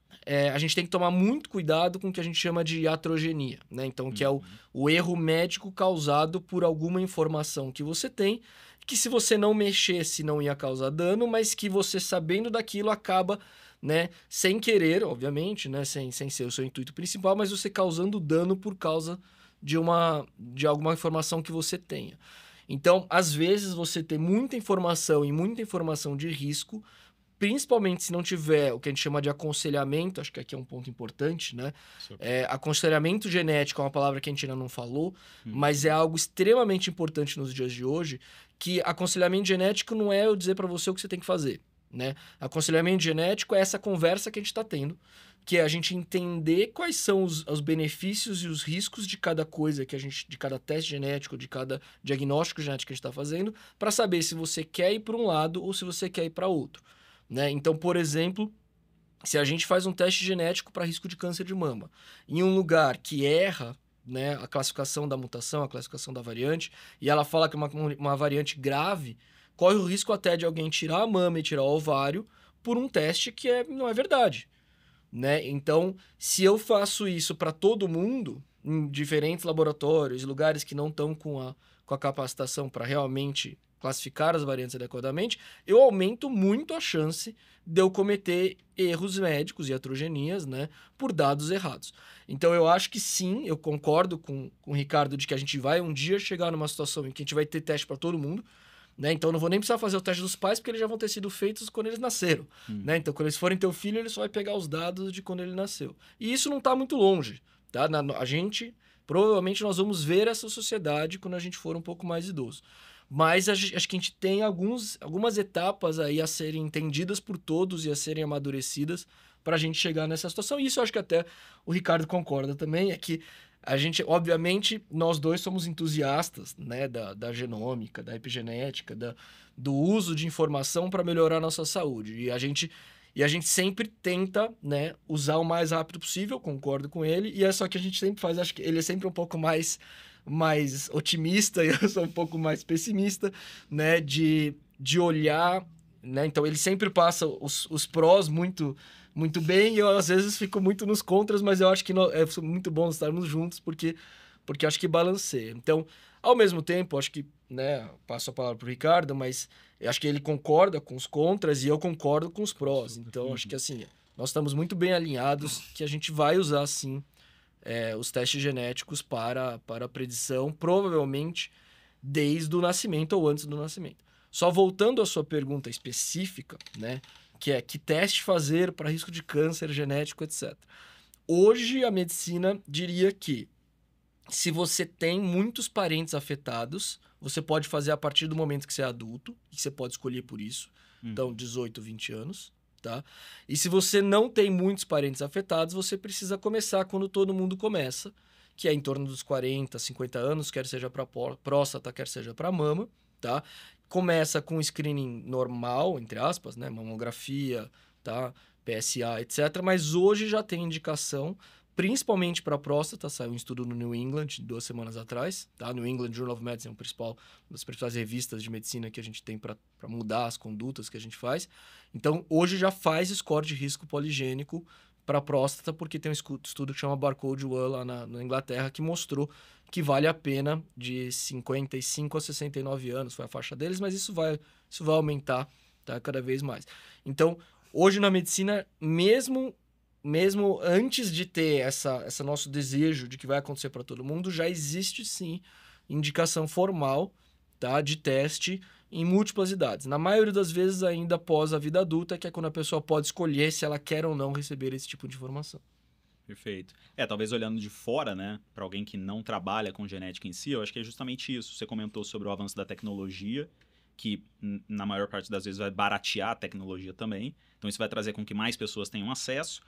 a gente tem que tomar muito cuidado com o que a gente chama de iatrogenia, né? Então, que é o erro médico causado por alguma informação que você tem, que se você não mexesse não ia causar dano, mas que você sabendo daquilo acaba, né, sem querer, obviamente, né, sem ser o seu intuito principal, mas você causando dano por causa de alguma informação que você tenha. Então, às vezes você tem muita informação e muita informação de risco, principalmente se não tiver o que a gente chama de aconselhamento, acho que aqui é um ponto importante, né? Aconselhamento genético é uma palavra que a gente ainda não falou, mas é algo extremamente importante nos dias de hoje, que aconselhamento genético não é eu dizer para você o que você tem que fazer, né? Aconselhamento genético é essa conversa que a gente está tendo, que é a gente entender quais são os benefícios e os riscos de cada coisa de cada teste genético, de cada diagnóstico genético que a gente está fazendo, para saber se você quer ir para um lado ou se você quer ir para outro. Né? Então, por exemplo, se a gente faz um teste genético para risco de câncer de mama em um lugar que erra, né, a classificação da mutação, a classificação da variante, e ela fala que é uma variante grave, corre o risco até de alguém tirar a mama e tirar o ovário por um teste que não é verdade. Né? Então, se eu faço isso para todo mundo, em diferentes laboratórios, lugares que não estão com a capacitação para realmente classificar as variantes adequadamente, eu aumento muito a chance de eu cometer erros médicos e iatrogenias, né, por dados errados. Então, eu acho que sim, eu concordo com o Ricardo de que a gente vai um dia chegar numa situação em que a gente vai ter teste para todo mundo, né? Então, eu não vou nem precisar fazer o teste dos pais, porque eles já vão ter sido feitos quando eles nasceram. Né? Então, quando eles forem ter o filho, ele só vai pegar os dados de quando ele nasceu. E isso não está muito longe. Tá? Provavelmente, nós vamos ver essa sociedade quando a gente for um pouco mais idoso. Mas acho que a gente tem algumas etapas aí a serem entendidas por todos e a serem amadurecidas para a gente chegar nessa situação. E isso eu acho que até o Ricardo concorda também, é que a gente, obviamente, nós dois somos entusiastas, né, da genômica, da epigenética, do uso de informação para melhorar a nossa saúde. E a gente sempre tenta, né, usar o mais rápido possível, concordo com ele, e é só que a gente sempre faz, acho que ele é sempre um pouco mais otimista e eu sou um pouco mais pessimista, né, de olhar, né, então ele sempre passa os prós muito bem e eu às vezes fico muito nos contras, mas eu acho que é muito bom estarmos juntos porque acho que balanceia. Então, ao mesmo tempo, acho que, né, passo a palavra para o Ricardo, mas eu acho que ele concorda com os contras e eu concordo com os prós. Então, acho que assim, nós estamos muito bem alinhados que a gente vai usar, sim, os testes genéticos para a predição, provavelmente desde o nascimento ou antes do nascimento. Só voltando à sua pergunta específica, né, que é que teste fazer para risco de câncer genético, etc. Hoje, a medicina diria que se você tem muitos parentes afetados, você pode fazer a partir do momento que você é adulto, e você pode escolher por isso. Então, 18, 20 anos. Tá? E se você não tem muitos parentes afetados, você precisa começar quando todo mundo começa, que é em torno dos 40, 50 anos, quer seja para próstata, quer seja para mama, tá? Começa com screening normal, entre aspas, né? Mamografia, tá? PSA, etc. Mas hoje já tem indicação, principalmente para próstata, saiu um estudo no New England 2 semanas atrás, tá? New England Journal of Medicine é uma das principais revistas de medicina que a gente tem para mudar as condutas que a gente faz. Então, hoje já faz score de risco poligênico para próstata, porque tem um estudo que chama Barcode One lá na Inglaterra, que mostrou que vale a pena de 55 a 69 anos, foi a faixa deles, mas isso vai aumentar, tá? Cada vez mais. Então, hoje na medicina, mesmo antes de ter essa nosso desejo de que vai acontecer para todo mundo, já existe sim indicação formal, tá, de teste em múltiplas idades. Na maioria das vezes ainda após a vida adulta, que é quando a pessoa pode escolher se ela quer ou não receber esse tipo de informação. Perfeito. Talvez olhando de fora, né, para alguém que não trabalha com genética em si, eu acho que é justamente isso. Você comentou sobre o avanço da tecnologia, que na maior parte das vezes vai baratear a tecnologia também. Então isso vai trazer com que mais pessoas tenham acesso.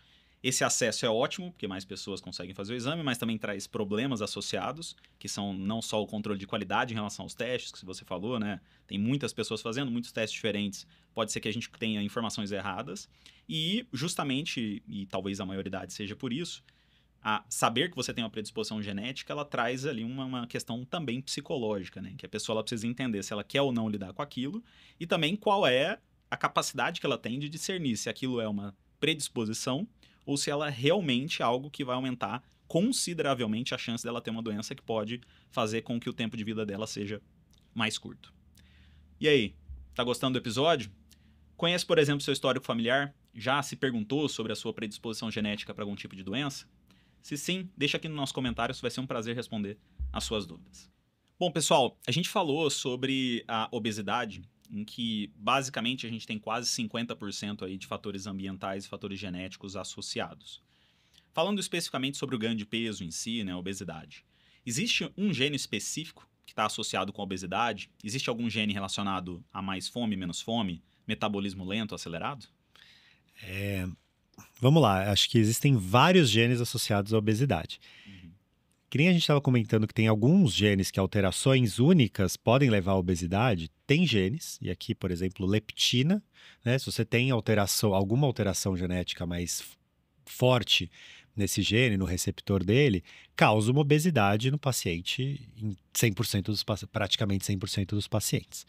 Esse acesso é ótimo, porque mais pessoas conseguem fazer o exame, mas também traz problemas associados, que são não só o controle de qualidade em relação aos testes, que você falou, né? Tem muitas pessoas fazendo, muitos testes diferentes. Pode ser que a gente tenha informações erradas. E justamente, e talvez a maioridade seja por isso, a saber que você tem uma predisposição genética, ela traz ali uma questão também psicológica, né? Que a pessoa ela precisa entender se ela quer ou não lidar com aquilo e também qual é a capacidade que ela tem de discernir se aquilo é uma predisposição ou se ela realmente é algo que vai aumentar consideravelmente a chance dela ter uma doença que pode fazer com que o tempo de vida dela seja mais curto. E aí, tá gostando do episódio? Conhece, por exemplo, seu histórico familiar? Já se perguntou sobre a sua predisposição genética para algum tipo de doença? Se sim, deixa aqui no nosso comentário, vai ser um prazer responder as suas dúvidas. Bom, pessoal, a gente falou sobre a obesidade, em que basicamente a gente tem quase 50% aí de fatores ambientais e fatores genéticos associados. Falando especificamente sobre o ganho de peso em si, né, a obesidade, existe um gene específico que está associado com a obesidade? Existe algum gene relacionado a mais fome, menos fome, metabolismo lento, acelerado? Vamos lá, acho que existem vários genes associados à obesidade. Que nem a gente estava comentando que tem alguns genes que alterações únicas podem levar à obesidade. Tem genes, e aqui, por exemplo, leptina, né? Se você tem alguma alteração genética mais forte nesse gene, no receptor dele, causa uma obesidade no paciente em 100% praticamente 100% dos pacientes.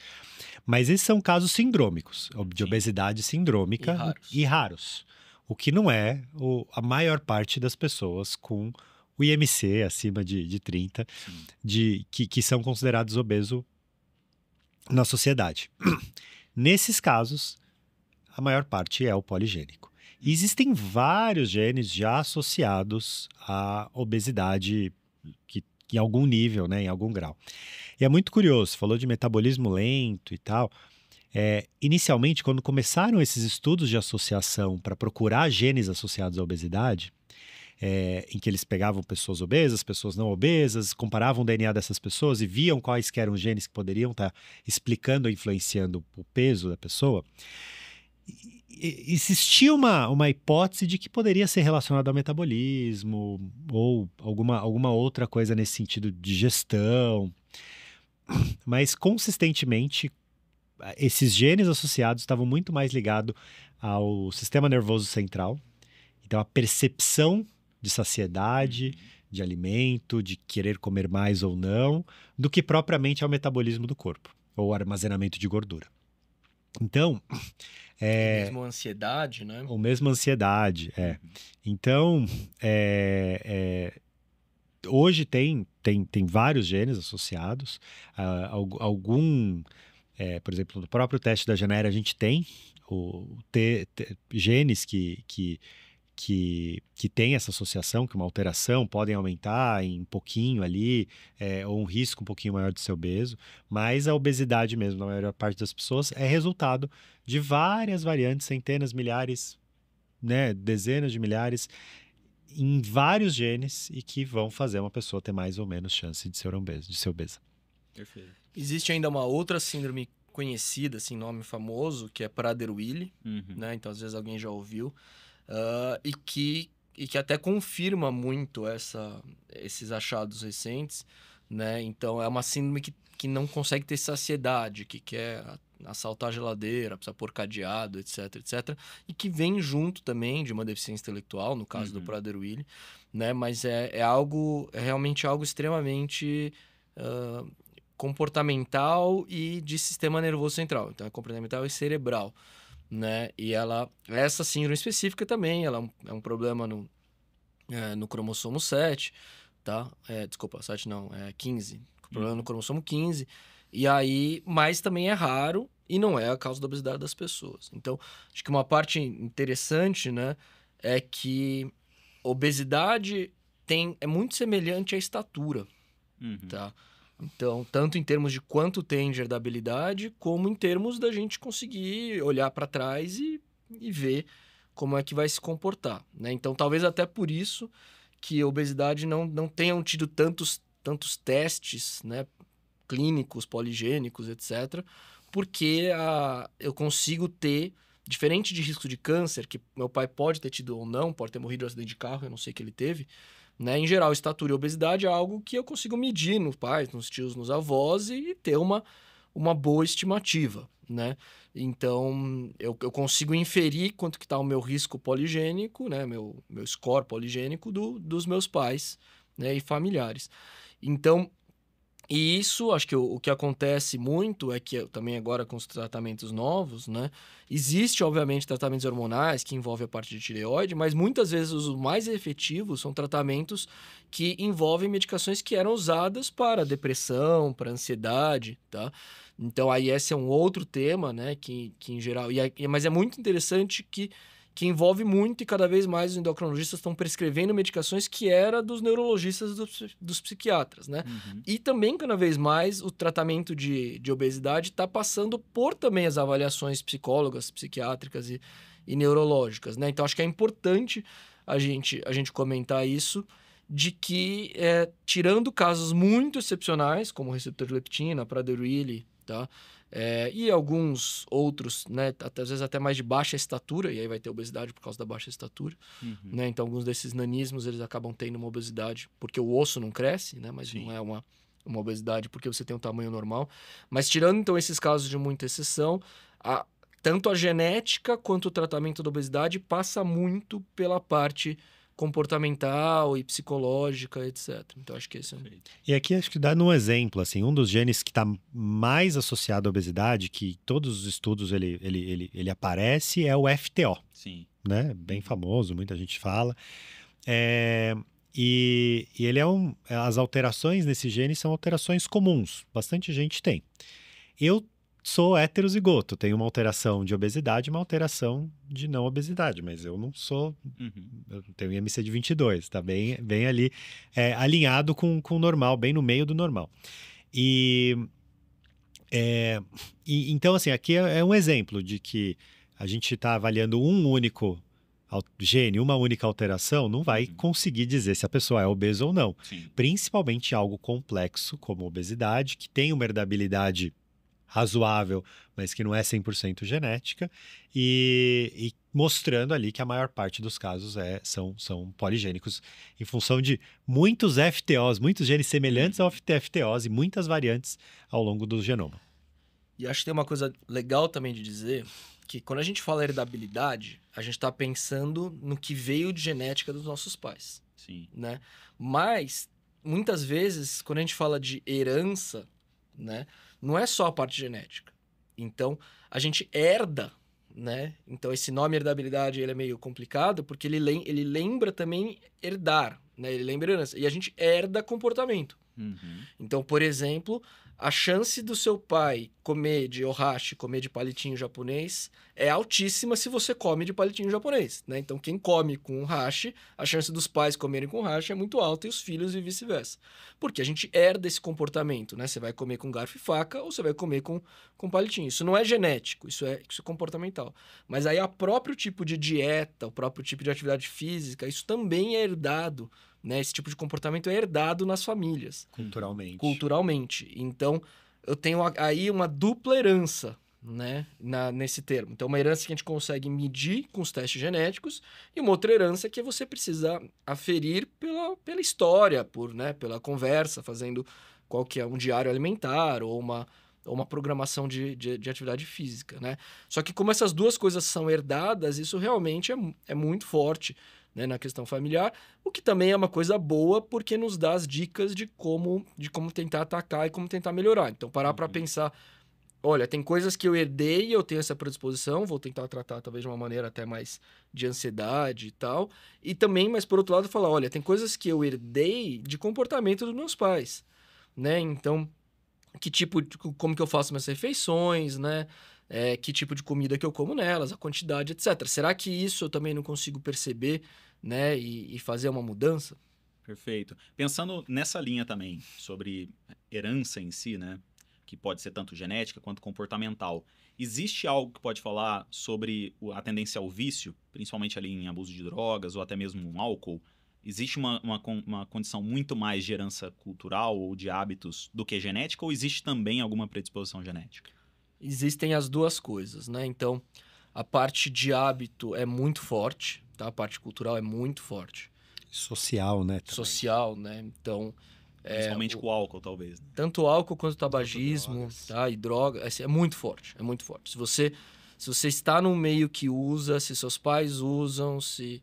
Mas esses são casos sindrômicos, de obesidade sindrômica e raros. O que não é a maior parte das pessoas com o IMC acima de 30, que são considerados obesos na sociedade. Nesses casos, a maior parte é o poligênico. E existem vários genes já associados à obesidade em algum nível, né, em algum grau. E é muito curioso, você falou de metabolismo lento e tal. Inicialmente, quando começaram esses estudos de associação para procurar genes associados à obesidade, em que eles pegavam pessoas obesas, pessoas não obesas, comparavam o DNA dessas pessoas e viam quais que eram os genes que poderiam estar explicando ou influenciando o peso da pessoa, existia uma hipótese de que poderia ser relacionado ao metabolismo ou alguma outra coisa nesse sentido de gestão, mas consistentemente esses genes associados estavam muito mais ligados ao sistema nervoso central, então a percepção de saciedade, de alimento, de querer comer mais ou não, do que propriamente ao metabolismo do corpo, ou armazenamento de gordura. Então... mesmo ansiedade, né? Ou mesmo ansiedade, Então, hoje tem vários genes associados. Por exemplo, no próprio teste da Genera, a gente tem genes que tem essa associação, que uma alteração podem aumentar em um pouquinho ali, ou um risco um pouquinho maior de ser obeso, mas a obesidade mesmo, na maior parte das pessoas, é resultado de várias variantes, centenas, milhares, né, dezenas de milhares, em vários genes e que vão fazer uma pessoa ter mais ou menos chance de ser obesa. Perfeito. Existe ainda uma outra síndrome conhecida, assim, nome famoso, que é Prader-Willi, né? Então, às vezes alguém já ouviu. E que até confirma muito esses achados recentes, né? Então, é uma síndrome que não consegue ter saciedade, que quer assaltar a geladeira, precisa pôr cadeado, etc, etc. E que vem junto também de uma deficiência intelectual, no caso do Prader-Willi, né? Mas é realmente algo extremamente comportamental e de sistema nervoso central. Então, é comportamental e cerebral, né? E essa síndrome específica também, ela é um problema no cromossomo 7, tá? Desculpa, 7 não, é 15. Problema no cromossomo 15. E aí, mas também é raro e não é a causa da obesidade das pessoas. Então, acho que uma parte interessante, né, é que obesidade é muito semelhante à estatura, tá? Então, tanto em termos de quanto tem de herdabilidade, como em termos da gente conseguir olhar para trás e ver como é que vai se comportar, né? Então, talvez até por isso que a obesidade não tenham tido tantos testes, né, clínicos, poligênicos, etc., porque eu consigo ter Diferente de risco de câncer, que meu pai pode ter tido ou não, pode ter morrido em um acidente de carro, eu não sei que ele teve, né? Em geral, estatura e obesidade é algo que eu consigo medir nos pais, nos tios, nos avós e ter uma boa estimativa, né? Então, eu consigo inferir quanto que está o meu risco poligênico, né? Meu score poligênico dos meus pais, né? E familiares. Então, e isso, acho que o que acontece muito é que também agora com os tratamentos novos, né? Existe, obviamente, tratamentos hormonais que envolvem a parte de tireoide, mas muitas vezes os mais efetivos são tratamentos que envolvem medicações que eram usadas para depressão, para ansiedade, tá? Então, aí esse é um outro tema, né? Que em geral... mas é muito interessante que envolve muito e cada vez mais os endocrinologistas estão prescrevendo medicações que era dos neurologistas dos psiquiatras, né? Uhum. E também, cada vez mais, o tratamento de obesidade está passando por também as avaliações psicólogas, psiquiátricas e neurológicas, né? Então, acho que é importante a gente comentar isso, de que, tirando casos muito excepcionais, como o receptor de leptina, Prader-Willi, tá? E alguns outros, né, às vezes até mais de baixa estatura, e aí vai ter obesidade por causa da baixa estatura, Uhum. né? Então, alguns desses nanismos, eles acabam tendo uma obesidade porque o osso não cresce, né? Mas Sim. não é uma obesidade porque você tem um tamanho normal. Mas tirando, então, esses casos de muita exceção, tanto a genética quanto o tratamento da obesidade passa muito pela parte comportamental e psicológica, etc. Então, acho que esse é E aqui acho que dando um exemplo, assim, um dos genes que está mais associado à obesidade, que todos os estudos ele aparece, é o FTO, Sim. né? Bem famoso, muita gente fala. E ele as alterações nesse gene são alterações comuns, bastante gente tem. Eu sou heterozigoto, tenho uma alteração de obesidade e uma alteração de não obesidade, mas eu não sou... Uhum. Eu tenho IMC de 22, tá bem ali, alinhado com o normal, bem no meio do normal. Então, assim, aqui é um exemplo de que a gente está avaliando um único gene, uma única alteração, não vai conseguir dizer se a pessoa é obesa ou não. Sim. Principalmente algo complexo, como obesidade, que tem uma herdabilidade razoável, mas que não é 100% genética, e mostrando ali que a maior parte dos casos são poligênicos em função de muitos FTOs, muitos genes semelhantes ao FTOs e muitas variantes ao longo do genoma. E acho que tem uma coisa legal também de dizer, que quando a gente fala heredabilidade, a gente está pensando no que veio de genética dos nossos pais. Sim. Né? Mas, muitas vezes, quando a gente fala de herança, né, não é só a parte genética. Então, a gente herda, né? Então, esse nome herdabilidade ele é meio complicado, porque ele lembra também herdar, né? Ele lembra herança. E a gente herda comportamento. Uhum. Então, por exemplo, a chance do seu pai comer de ohashi, comer de palitinho japonês, é altíssima se você come de palitinho japonês, né? Então, quem come com hashi, a chance dos pais comerem com hashi é muito alta e os filhos e vice-versa. Porque a gente herda esse comportamento, né? Você vai comer com garfo e faca ou você vai comer com palitinho. Isso não é genético, isso é comportamental. Mas aí, o próprio tipo de dieta, o próprio tipo de atividade física, isso também é herdado, né? Esse tipo de comportamento é herdado nas famílias. Culturalmente. Então, eu tenho aí uma dupla herança, né? Nesse termo. Então, uma herança que a gente consegue medir com os testes genéticos e uma outra herança que você precisa aferir pela história, pela conversa, fazendo qual que é um diário alimentar ou uma programação de atividade física, né? Só que como essas duas coisas são herdadas, isso realmente é muito forte, né, na questão familiar, o que também é uma coisa boa porque nos dá as dicas de como tentar atacar e como tentar melhorar. Então, parar para pensar, olha, tem coisas que eu herdei e eu tenho essa predisposição, vou tentar tratar talvez de uma maneira até mais de ansiedade e tal. E também, mas por outro lado, falar, olha, tem coisas que eu herdei de comportamento dos meus pais, né? Então, como que eu faço minhas refeições, né? Que tipo de comida que eu como nelas, a quantidade, etc. Será que isso eu também não consigo perceber, né? E fazer uma mudança? Perfeito. Pensando nessa linha também, sobre herança em si, né? Que pode ser tanto genética quanto comportamental. Existe algo que pode falar sobre a tendência ao vício, principalmente ali em abuso de drogas ou até mesmo um álcool? Existe uma condição muito mais de herança cultural ou de hábitos do que genética, ou existe também alguma predisposição genética? Existem as duas coisas, né? Então, A parte de hábito é muito forte, tá? A parte cultural é muito forte. Social, né? Também. Social, né? Então... Principalmente com o álcool, talvez. Né? Tanto o álcool quanto o tabagismo, drogas. tá? E droga, é muito forte, é muito forte. Se você está num meio que usa, se seus pais usam, se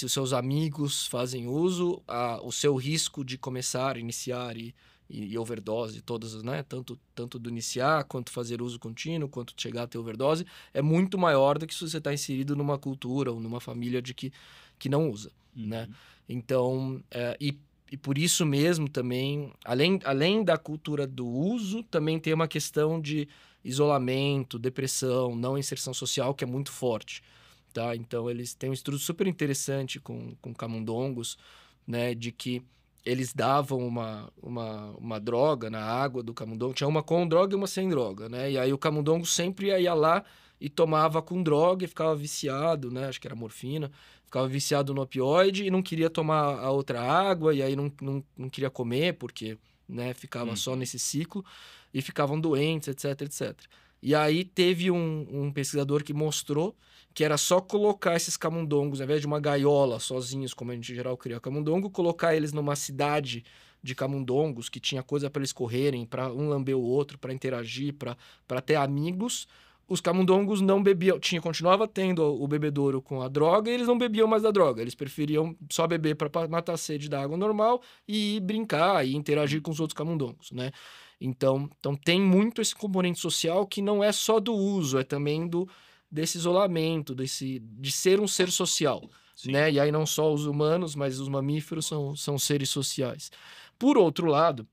os seus amigos fazem uso, o seu risco de começar, iniciar e overdose, todas, né? Tanto do iniciar, quanto fazer uso contínuo, quanto chegar a ter overdose, é muito maior do que se você está inserido numa cultura ou numa família que não usa, né? Então, e por isso mesmo também, além da cultura do uso, também tem uma questão de isolamento, depressão, não inserção social, que é muito forte, tá? Então, eles têm um estudo super interessante com camundongos, né? De que eles davam uma droga na água do camundongo. Tinha uma com droga e uma sem droga, né? E aí o camundongo sempre ia lá e tomava com droga e ficava viciado, né? Acho que era morfina. Ficava viciado no opioide e não queria tomar a outra água. E aí não queria comer porque, né, ficava só nesse ciclo. E ficavam doentes, etc, etc. E aí teve um pesquisador que mostrou que era só colocar esses camundongos, ao invés de uma gaiola sozinhos, como a gente em geral cria camundongo, colocar eles numa cidade de camundongos que tinha coisa para eles correrem, para um lamber o outro, para interagir, para ter amigos. Os camundongos não bebiam, continuava tendo o bebedouro com a droga e eles não bebiam mais da droga. Eles preferiam só beber para matar a sede da água normal e ir brincar e interagir com os outros camundongos, né? Então tem muito esse componente social que não é só do uso, é também desse isolamento, de ser um ser social, né? E aí não só os humanos, mas os mamíferos são seres sociais. Por outro lado,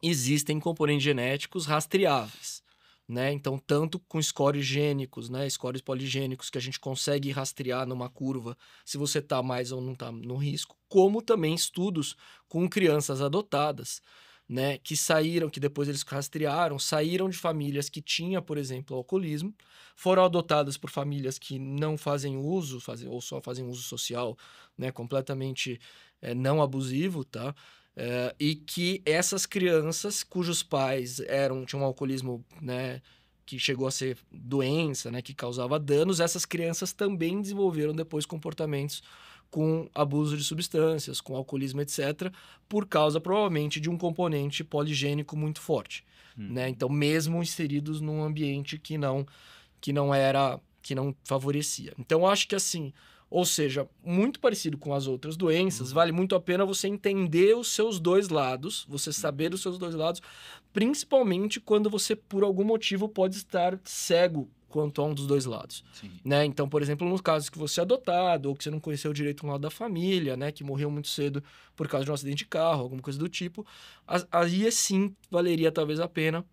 existem componentes genéticos rastreáveis, né? Então, tanto com scores gênicos, né? Scores poligênicos que a gente consegue rastrear numa curva se você está mais ou não está no risco, como também estudos com crianças adotadas, né, que depois eles rastrearam, saíram de famílias que tinham, por exemplo, alcoolismo, foram adotadas por famílias que não fazem uso, ou só fazem uso social, né, completamente não abusivo, tá? E que essas crianças cujos pais tinham um alcoolismo, né, que chegou a ser doença, né, que causava danos, essas crianças também desenvolveram depois comportamentos com abuso de substâncias, com alcoolismo, etc., por causa, provavelmente, de um componente poligênico muito forte, né? Então, mesmo inseridos num ambiente que não favorecia. Então, acho que, assim, ou seja, muito parecido com as outras doenças, vale muito a pena você entender os seus dois lados, você saber os seus dois lados, principalmente quando você, por algum motivo, pode estar cego quanto a um dos dois lados, né? Então, por exemplo, nos casos que você é adotado ou que você não conheceu direito um lado da família, né, que morreu muito cedo por causa de um acidente de carro, alguma coisa do tipo, aí sim valeria talvez a pena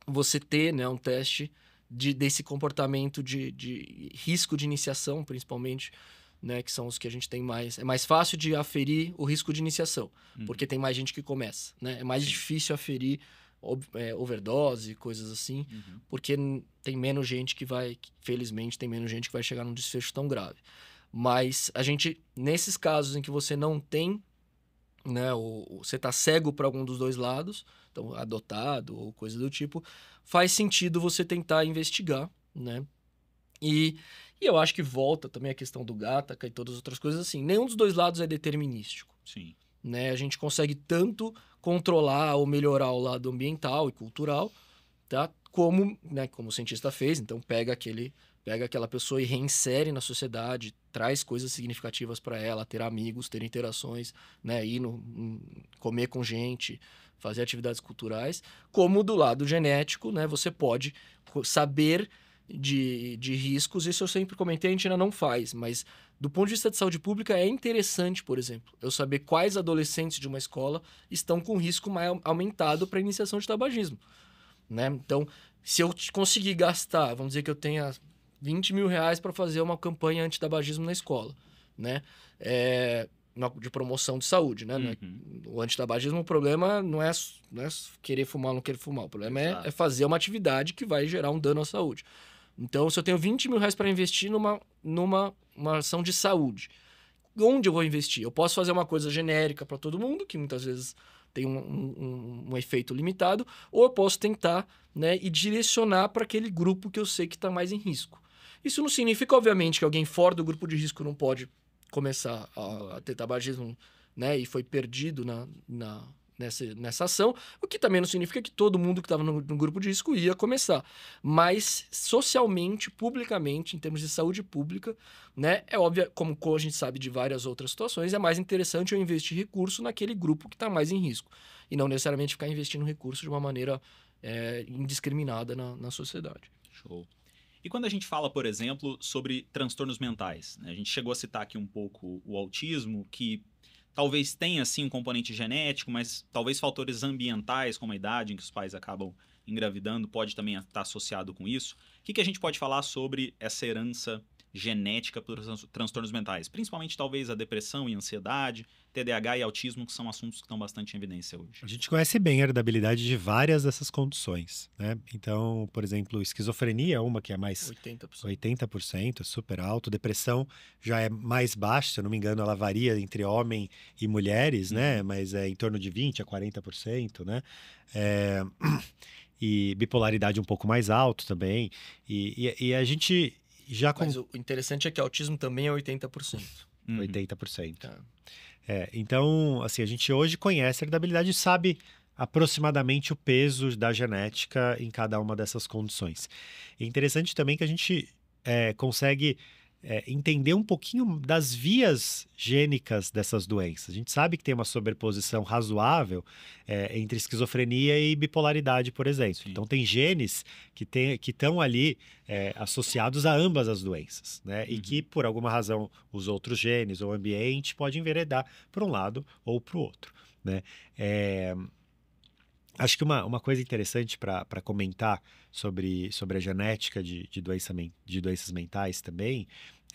você ter, né, um teste desse comportamento de risco de iniciação, principalmente, né, que são os que a gente tem mais... É mais fácil de aferir o risco de iniciação, porque tem mais gente que começa, né? É mais difícil aferir overdose, coisas assim, porque tem menos gente que vai, felizmente, tem menos gente que vai chegar num desfecho tão grave. Mas a gente, nesses casos em que você não tem, né, você tá cego para algum dos dois lados, então adotado ou coisa do tipo, faz sentido você tentar investigar, né? E eu acho que volta também a questão do Gattaca e todas as outras coisas assim. Nenhum dos dois lados é determinístico. Sim. Né? A gente consegue tanto controlar ou melhorar o lado ambiental e cultural, tá? Como o cientista fez. Então, pega aquela pessoa e reinsere na sociedade, traz coisas significativas para ela, ter amigos, ter interações, né? Ir comer com gente, fazer atividades culturais. Como do lado genético, né? Você pode saber de riscos. Isso eu sempre comentei, a gente ainda não faz, mas do ponto de vista de saúde pública é interessante, por exemplo, eu saber quais adolescentes de uma escola estão com risco mais aumentado para iniciação de tabagismo, né? Então, se eu conseguir gastar, vamos dizer que eu tenha 20 mil reais para fazer uma campanha anti-tabagismo na escola, né? De promoção de saúde, né? O antitabagismo, o problema não é querer fumar ou não querer fumar, o problema é fazer uma atividade que vai gerar um dano à saúde. Então, se eu tenho 20 mil reais para investir numa ação de saúde, onde eu vou investir? Eu posso fazer uma coisa genérica para todo mundo, que muitas vezes tem um efeito limitado, ou eu posso tentar, né, e direcionar para aquele grupo que eu sei que está mais em risco. Isso não significa, obviamente, que alguém fora do grupo de risco não pode começar a ter tabagismo, né? E foi perdido nessa ação, o que também não significa que todo mundo que estava no grupo de risco ia começar. Mas socialmente, publicamente, em termos de saúde pública, né, é óbvio, como a gente sabe de várias outras situações, é mais interessante eu investir recurso naquele grupo que está mais em risco. E não necessariamente ficar investindo recurso de uma maneira indiscriminada na sociedade. Show. E quando a gente fala, por exemplo, sobre transtornos mentais, né, a gente chegou a citar aqui um pouco o autismo, que talvez tenha, sim, um componente genético, mas talvez fatores ambientais, como a idade em que os pais acabam engravidando, pode também estar associado com isso. O que a gente pode falar sobre essa herança genética por transtornos mentais? Principalmente, talvez, a depressão e ansiedade, TDAH e autismo, que são assuntos que estão bastante em evidência hoje. A gente conhece bem a heredabilidade de várias dessas condições, né? Então, por exemplo, esquizofrenia é uma que é mais 80%, super alto. Depressão já é mais baixa, se eu não me engano, ela varia entre homem e mulheres, né? Mas é em torno de 20% a 40%, né? E bipolaridade um pouco mais alto também. E a gente já... Mas o interessante é que autismo também é 80%. 80%. Tá. Então, assim, a gente hoje conhece a heredabilidade e sabe aproximadamente o peso da genética em cada uma dessas condições. É interessante também que a gente consegue entender um pouquinho das vias gênicas dessas doenças. A gente sabe que tem uma sobreposição razoável entre esquizofrenia e bipolaridade, por exemplo. Sim. Então, tem genes que estão ali associados a ambas as doenças, né? E que, por alguma razão, os outros genes ou ambiente podem enveredar para um lado ou para o outro, né? Acho que uma coisa interessante para comentar sobre a genética de doenças mentais também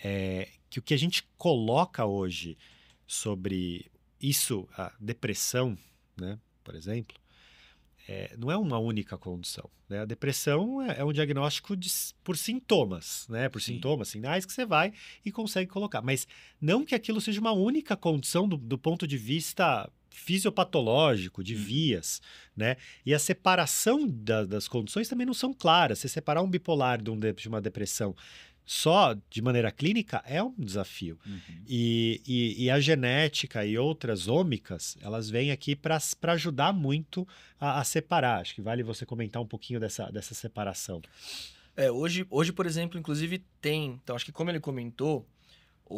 é que o que a gente coloca hoje sobre isso, a depressão, né, por exemplo, não é uma única condição, né? A depressão é um diagnóstico por sintomas, né? Por sintomas, sinais que você vai e consegue colocar. Mas não que aquilo seja uma única condição do ponto de vista fisiopatológico, de vias, né? E a separação das condições também não são claras. Você separar um bipolar de uma depressão só de maneira clínica é um desafio. E a genética e outras ômicas, elas vêm aqui para ajudar muito a separar. Acho que vale você comentar um pouquinho dessa separação. Hoje, por exemplo, inclusive tem... Então, acho que como ele comentou,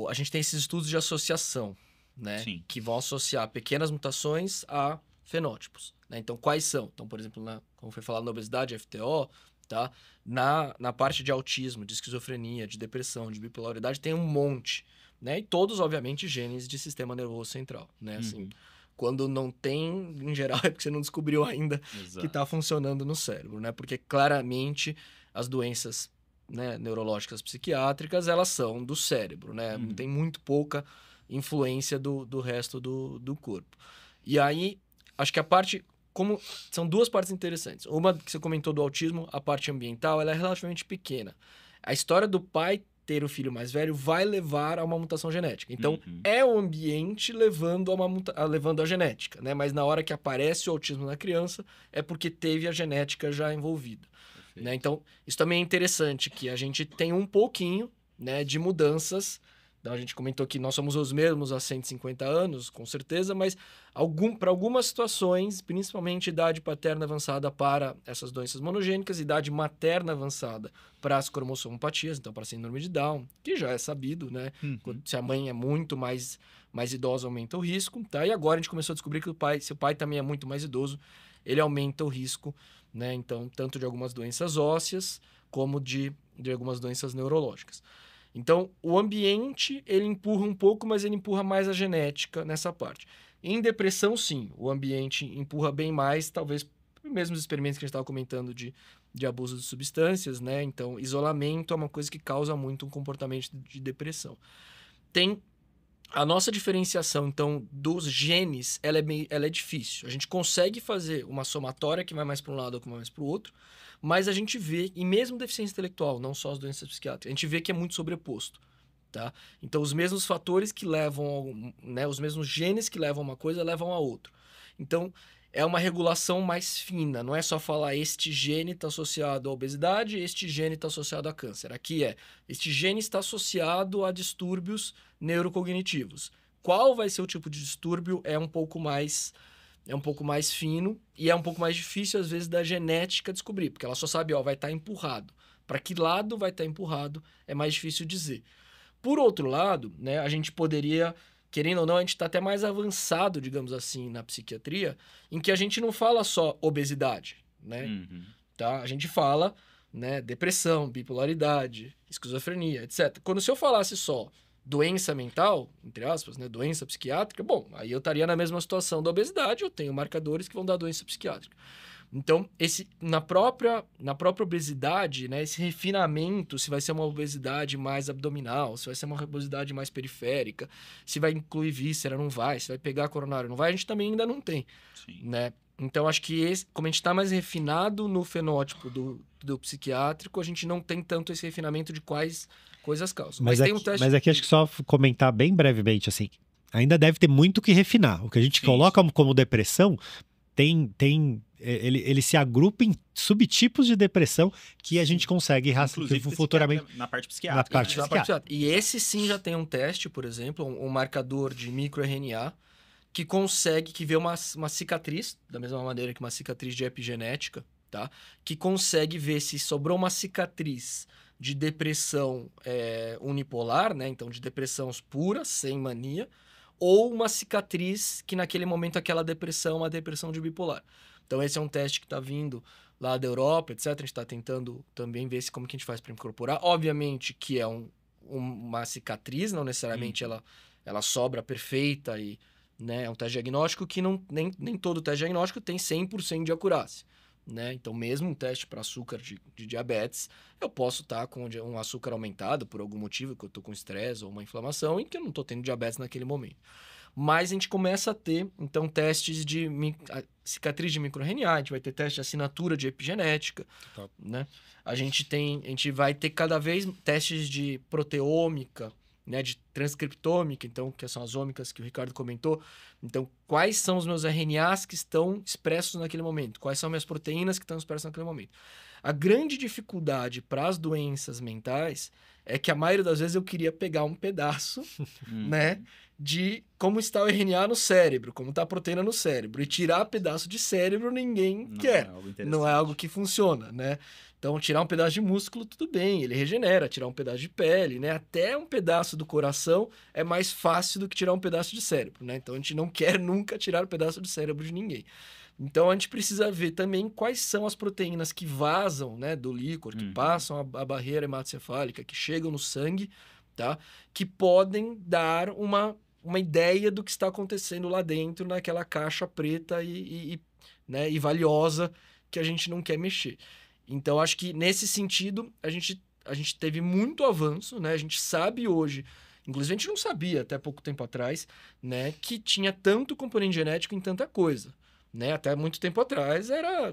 a gente tem esses estudos de associação, né? Sim. Que vão associar pequenas mutações a fenótipos, né? Então, quais são? Então, por exemplo, como foi falado na obesidade, FTO, tá? Na parte de autismo, de esquizofrenia, de depressão, de bipolaridade, tem um monte, né? E todos, obviamente, genes de sistema nervoso central, né? Assim, quando não tem, em geral, é porque você não descobriu ainda que está funcionando no cérebro, né? Porque, claramente, as doenças, né, neurológicas psiquiátricas, elas são do cérebro, né? Tem muito pouca influência do resto do corpo. E aí, acho que a parte... São duas partes interessantes. Uma que você comentou do autismo, a parte ambiental, ela é relativamente pequena. A história do pai ter o filho mais velho vai levar a uma mutação genética. Então, é o ambiente levando a genética, né? Mas na hora que aparece o autismo na criança, é porque teve a genética já envolvida, né? Então, isso também é interessante, que a gente tem um pouquinho, né, de mudanças. Então, a gente comentou que nós somos os mesmos há 150 anos, com certeza, mas para algumas situações, principalmente idade paterna avançada para essas doenças monogênicas, idade materna avançada para as cromossomopatias, então para a síndrome de Down, que já é sabido, né? Se a mãe é muito mais idosa, aumenta o risco, tá? E agora a gente começou a descobrir que se o pai também é muito mais idoso, ele aumenta o risco, né? Então, tanto de algumas doenças ósseas, como de algumas doenças neurológicas. Então, o ambiente, ele empurra um pouco, mas ele empurra mais a genética nessa parte. Em depressão, sim, o ambiente empurra bem mais, talvez mesmo os experimentos que a gente estava comentando de abuso de substâncias, né? Então, isolamento é uma coisa que causa muito um comportamento de depressão. Tem a nossa diferenciação, então, dos genes, ela é difícil. A gente consegue fazer uma somatória que vai mais para um lado ou que vai mais para o outro, mas a gente vê, e mesmo deficiência intelectual, não só as doenças psiquiátricas, a gente vê que é muito sobreposto, tá? Então, os mesmos fatores que levam, né, os mesmos genes que levam a uma coisa, levam a outra. Então, é uma regulação mais fina. Não é só falar este gene está associado à obesidade, este gene está associado a câncer. Aqui este gene está associado a distúrbios neurocognitivos. Qual vai ser o tipo de distúrbio é um pouco mais fino e é um pouco mais difícil, às vezes, da genética descobrir, porque ela só sabe, vai estar empurrado. Para que lado vai estar empurrado é mais difícil dizer. Por outro lado, né, a gente poderia, querendo ou não, a gente está até mais avançado, digamos assim, na psiquiatria, em que a gente não fala só obesidade, né? Tá? A gente fala, né, depressão, bipolaridade, esquizofrenia, etc. Quando se eu falasse só doença mental, entre aspas, né, doença psiquiátrica, bom, aí eu estaria na mesma situação da obesidade, eu tenho marcadores que vão dar doença psiquiátrica. Então, na própria obesidade, né, esse refinamento, se vai ser uma obesidade mais abdominal, se vai ser uma obesidade mais periférica, se vai incluir víscera, não vai, se vai pegar coronário, não vai, a gente também ainda não tem. Sim. Né? Então, acho que como a gente está mais refinado no fenótipo do psiquiátrico, a gente não tem tanto esse refinamento de quais coisas causam. Mas tem um teste... Mas aqui acho que só comentar bem brevemente, assim, ainda deve ter muito o que refinar. O que a gente coloca como depressão ele se agrupa em subtipos de depressão que a gente consegue futuramente na parte psiquiátrica. E esse sim já tem um teste, por exemplo, um marcador de microRNA que vê uma cicatriz, da mesma maneira que uma cicatriz de epigenética, tá? Que consegue ver se sobrou uma cicatriz de depressão unipolar, né? Então, de depressão pura, sem mania, ou uma cicatriz que naquele momento aquela depressão é uma depressão de bipolar. Então, esse é um teste que está vindo lá da Europa, etc. A gente está tentando também ver como que a gente faz para incorporar. Obviamente que é uma cicatriz, não necessariamente ela sobra perfeita e, né, é um teste diagnóstico que nem todo teste diagnóstico tem 100% de acurácia. Né? Então, mesmo um teste para açúcar de diabetes, eu posso estar com um açúcar aumentado por algum motivo, que eu estou com estresse ou uma inflamação e que eu não estou tendo diabetes naquele momento. Mas a gente começa a ter, então, testes de cicatriz de microRNA, a gente vai ter teste de assinatura de epigenética, né? A gente vai ter cada vez testes de proteômica, né, de transcriptômica, então, que são as ômicas que o Ricardo comentou. Então, quais são os meus RNAs que estão expressos naquele momento? Quais são minhas proteínas que estão expressas naquele momento? A grande dificuldade para as doenças mentais é que a maioria das vezes eu queria pegar um pedaço, né, de como está o RNA no cérebro, como está a proteína no cérebro. E tirar pedaço de cérebro ninguém quer. Não é algo que funciona, né? Então, tirar um pedaço de músculo, tudo bem, ele regenera. Tirar um pedaço de pele, né? Até um pedaço do coração é mais fácil do que tirar um pedaço de cérebro, né? Então, a gente não quer nunca tirar um pedaço de cérebro de ninguém. Então, a gente precisa ver também quais são as proteínas que vazam, né, do líquor, que passam a barreira hematocefálica, que chegam no sangue, tá? Que podem dar uma ideia do que está acontecendo lá dentro, naquela caixa preta né, e valiosa que a gente não quer mexer. Então, acho que nesse sentido, a gente teve muito avanço, né? A gente sabe hoje, inclusive a gente não sabia até pouco tempo atrás, né, que tinha tanto componente genético em tanta coisa, né? Até muito tempo atrás,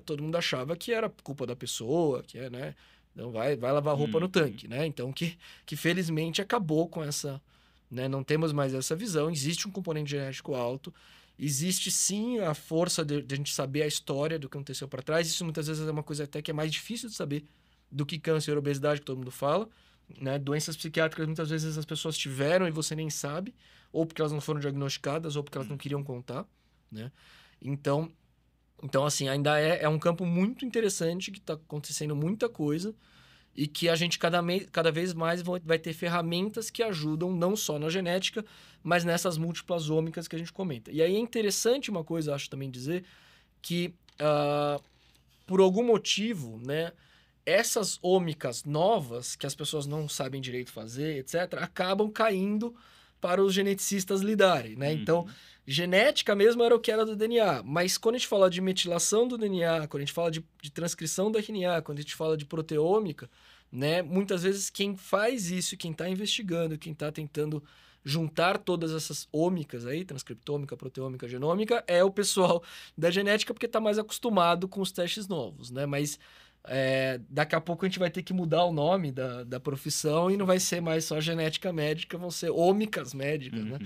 todo mundo achava que era culpa da pessoa, que né? Então, vai lavar roupa no tanque, né? Então, que felizmente acabou com essa, né? Não temos mais essa visão, existe um componente genético alto. Existe, sim, a força de a gente saber a história do que aconteceu para trás. Isso, muitas vezes, é uma coisa até que é mais difícil de saber do que câncer e obesidade, que todo mundo fala. Né? Doenças psiquiátricas, muitas vezes, as pessoas tiveram e você nem sabe. Ou porque elas não foram diagnosticadas, ou porque elas não queriam contar. Né? Então, assim, ainda é um campo muito interessante, que está acontecendo muita coisa. E que a gente cada vez mais vai ter ferramentas que ajudam não só na genética, mas nessas múltiplas ômicas que a gente comenta. E aí é interessante uma coisa, acho também dizer, que por algum motivo, né, essas ômicas novas, que as pessoas não sabem direito fazer, etc., acabam caindo para os geneticistas lidarem, né? Então, genética mesmo era o que era do DNA, mas quando a gente fala de metilação do DNA, quando a gente fala de transcrição do RNA, quando a gente fala de proteômica, né, muitas vezes quem faz isso, quem está investigando, quem está tentando juntar todas essas ômicas aí, transcriptômica, proteômica, genômica, é o pessoal da genética, porque está mais acostumado com os testes novos, né? Mas daqui a pouco a gente vai ter que mudar o nome da profissão e não vai ser mais só genética médica, vão ser ômicas médicas, né?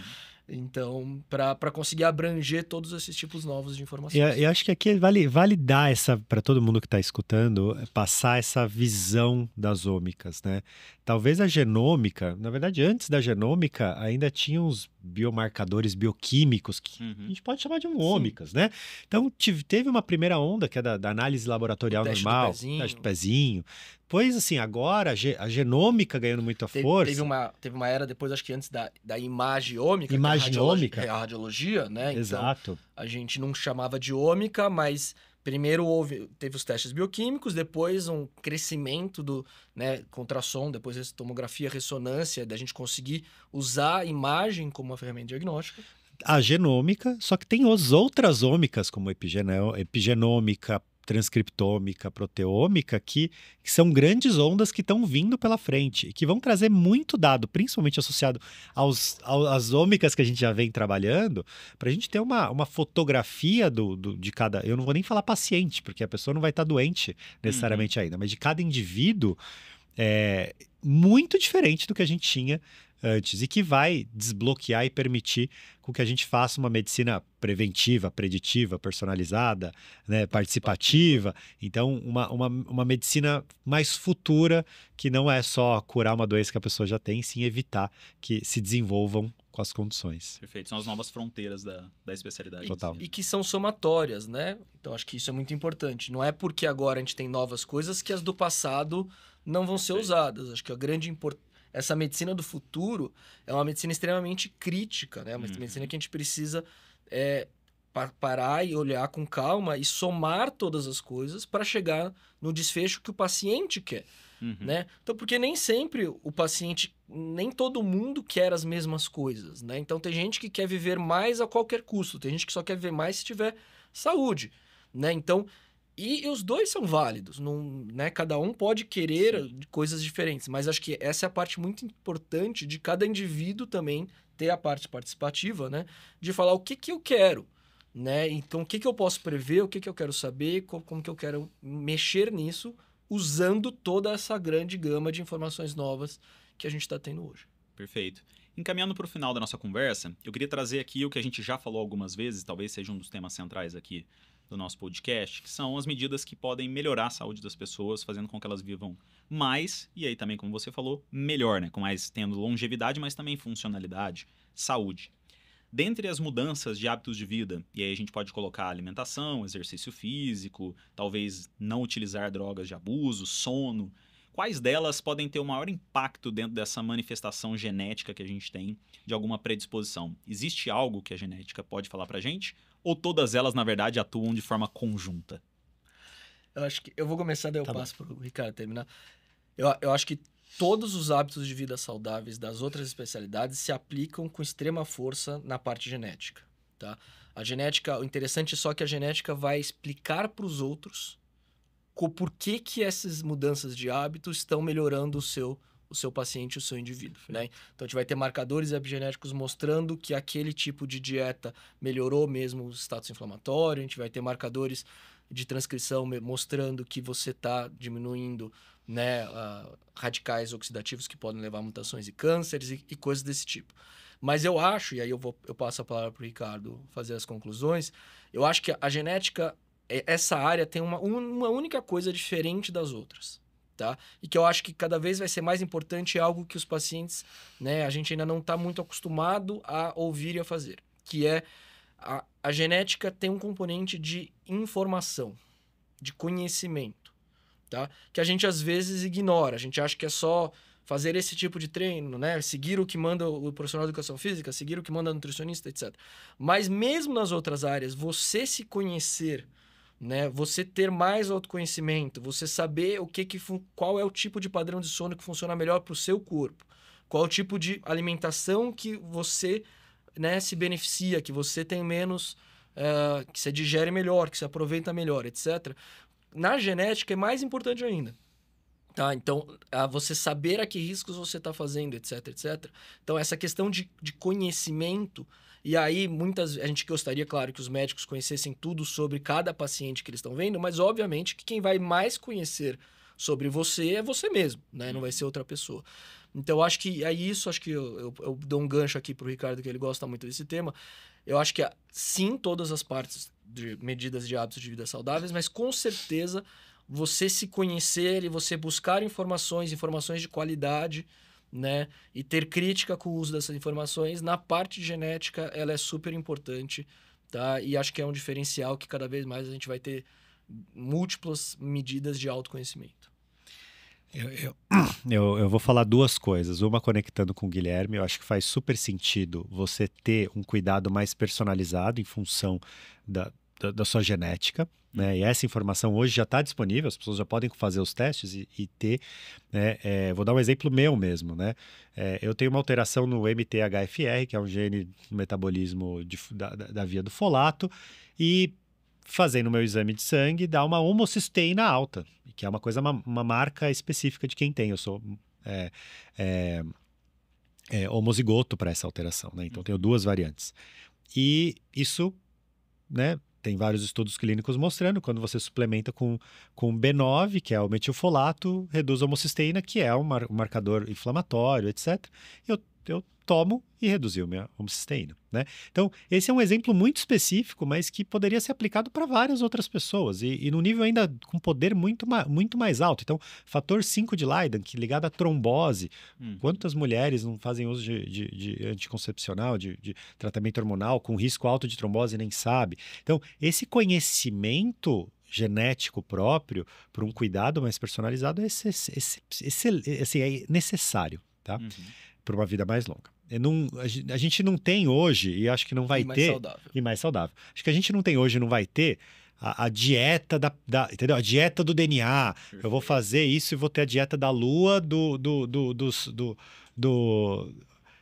Então, para conseguir abranger todos esses tipos novos de informações. Eu acho que aqui vale dar essa, para todo mundo que está escutando, passar essa visão das ômicas, né? Talvez a genômica, na verdade, antes da genômica, ainda tinha uns biomarcadores bioquímicos que a gente pode chamar de ômicas, né? Então, teve uma primeira onda, que é da análise laboratorial normal, teste do pezinho. Pois, assim, agora a genômica ganhando muita força. Teve uma era depois, acho que antes da imagiômica, imagiômica, que é a radiologia, né? Exato. Então, a gente não chamava de ômica, mas primeiro teve os testes bioquímicos, depois um crescimento do, né, com ultrassom, depois tomografia, ressonância, da gente conseguir usar a imagem como uma ferramenta diagnóstica. A genômica, só que tem as outras ômicas, como epigenômica, transcriptômica, proteômica, que são grandes ondas que estão vindo pela frente e que vão trazer muito dado, principalmente associado às ômicas que a gente já vem trabalhando, para a gente ter uma fotografia de cada... Eu não vou nem falar paciente, porque a pessoa não vai estar doente necessariamente ainda, mas de cada indivíduo muito diferente do que a gente tinha antes e que vai desbloquear e permitir com que a gente faça uma medicina preventiva, preditiva, personalizada, né, participativa. Então, uma medicina mais futura, que não é só curar uma doença que a pessoa já tem, sim evitar que se desenvolvam com as condições. Perfeito. São as novas fronteiras da especialidade. Total. E que são somatórias, né? Então, acho que isso é muito importante. Não é porque agora a gente tem novas coisas que as do passado não vão ser usadas. Acho que a grande importância... Essa medicina do futuro é uma medicina extremamente crítica, né? Uma medicina que a gente precisa parar e olhar com calma e somar todas as coisas para chegar no desfecho que o paciente quer, né? Então, porque nem sempre o paciente, nem todo mundo quer as mesmas coisas, né? Então, tem gente que quer viver mais a qualquer custo, tem gente que só quer viver mais se tiver saúde, né? Então... E os dois são válidos, não, né? Cada um pode querer coisas diferentes, mas acho que essa é a parte muito importante de cada indivíduo também ter a parte participativa, né? De falar o que eu quero, né? Então, o que eu posso prever, o que eu quero saber, como que eu quero mexer nisso, usando toda essa grande gama de informações novas que a gente está tendo hoje. Perfeito. Encaminhando para o final da nossa conversa, eu queria trazer aqui o que a gente já falou algumas vezes, talvez seja um dos temas centrais aqui do nosso podcast, que são as medidas que podem melhorar a saúde das pessoas, fazendo com que elas vivam mais, e aí também, como você falou, melhor, né? Com mais tendo longevidade, mas também funcionalidade, saúde. Dentre as mudanças de hábitos de vida, e aí a gente pode colocar alimentação, exercício físico, talvez não utilizar drogas de abuso, sono, quais delas podem ter o maior impacto dentro dessa manifestação genética que a gente tem de alguma predisposição? Existe algo que a genética pode falar pra gente? Ou todas elas, na verdade, atuam de forma conjunta? Eu acho que eu vou começar, daí eu passo para o Ricardo terminar. Eu acho que todos os hábitos de vida saudáveis das outras especialidades se aplicam com extrema força na parte genética, tá? A genética, o interessante é só que a genética vai explicar para os outros por que essas mudanças de hábitos estão melhorando o seu paciente, o seu indivíduo, né? Então, a gente vai ter marcadores epigenéticos mostrando que aquele tipo de dieta melhorou mesmo o status inflamatório, a gente vai ter marcadores de transcrição mostrando que você está diminuindo, né, radicais oxidativos que podem levar a mutações e cânceres e coisas desse tipo. Mas eu acho, e aí eu passo a palavra para o Ricardo fazer as conclusões, eu acho que a genética, essa área tem uma única coisa diferente das outras. Tá? E que eu acho que cada vez vai ser mais importante, é algo que os pacientes, né, a gente ainda não está muito acostumado a ouvir e a fazer, que é a genética tem um componente de informação, de conhecimento, tá? Que a gente às vezes ignora, a gente acha que é só fazer esse tipo de treino, né? Seguir o que manda o profissional de educação física, seguir o que manda o nutricionista, etc. Mas mesmo nas outras áreas, você se conhecer, né? Você ter mais autoconhecimento, você saber qual é o tipo de padrão de sono que funciona melhor para o seu corpo, qual é o tipo de alimentação que você, né, se beneficia, que você tem menos, que você digere melhor, que você aproveita melhor, etc. Na genética é mais importante ainda. Tá? Então, você saber a que riscos você está fazendo, etc, etc. Então, essa questão de conhecimento. E aí, a gente gostaria, claro, que os médicos conhecessem tudo sobre cada paciente que eles estão vendo, mas, obviamente, que quem vai mais conhecer sobre você é você mesmo, né? Não vai ser outra pessoa. Então, eu acho que é isso, acho que eu dou um gancho aqui pro Ricardo, que ele gosta muito desse tema. Eu acho que sim, todas as partes de medidas de hábitos de vida saudáveis, mas com certeza você se conhecer e você buscar informações de qualidade, né? E ter crítica com o uso dessas informações, na parte de genética, ela é super importante, tá? E acho que é um diferencial que cada vez mais a gente vai ter múltiplas medidas de autoconhecimento. Eu vou falar duas coisas. Uma conectando com o Guilherme, eu acho que faz super sentido você ter um cuidado mais personalizado em função da sua genética, né? E essa informação hoje já está disponível, as pessoas já podem fazer os testes e ter, né? Vou dar um exemplo meu mesmo, né? Eu tenho uma alteração no MTHFR, que é um gene no metabolismo da via do folato, e fazendo o meu exame de sangue, dá uma homocisteína alta, que é uma marca específica de quem tem. Eu sou homozigoto para essa alteração, né? Então, tenho duas variantes. E isso, né, tem vários estudos clínicos mostrando, quando você suplementa com B9, que é o metilfolato, reduz a homocisteína, que é um marcador inflamatório, etc. Eu tomo e reduziu minha homocisteína, né? Então, esse é um exemplo muito específico, mas que poderia ser aplicado para várias outras pessoas e num nível ainda com poder muito mais alto. Então, fator 5 de Leiden, que ligado à trombose, quantas mulheres não fazem uso de anticoncepcional, de tratamento hormonal com risco alto de trombose e nem sabe? Então, esse conhecimento genético próprio para um cuidado mais personalizado é necessário, tá? Para uma vida mais longa. A gente não tem hoje, e acho que não vai ter... Saudável. E mais saudável. Acho que a gente não tem hoje, não vai ter a dieta entendeu? A dieta do DNA. Perfeito. Eu vou fazer isso e vou ter a dieta da lua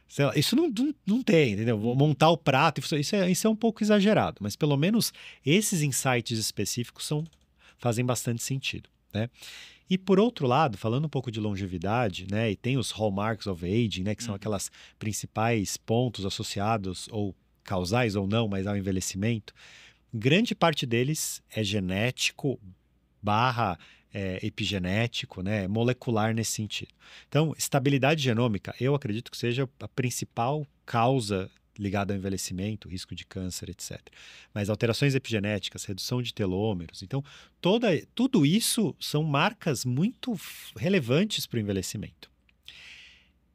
sei lá, isso não tem, entendeu? Vou montar o prato, isso é um pouco exagerado, mas pelo menos esses insights específicos fazem bastante sentido, né? E por outro lado, falando um pouco de longevidade, né, e tem os hallmarks of aging, né, que são aquelas principais pontos associados ou causais ou não, mas ao envelhecimento, grande parte deles é genético / epigenético, né, molecular nesse sentido. Então, estabilidade genômica, eu acredito que seja a principal causa ligado ao envelhecimento, risco de câncer, etc. Mas alterações epigenéticas, redução de telômeros. Então, tudo isso são marcas muito relevantes para o envelhecimento.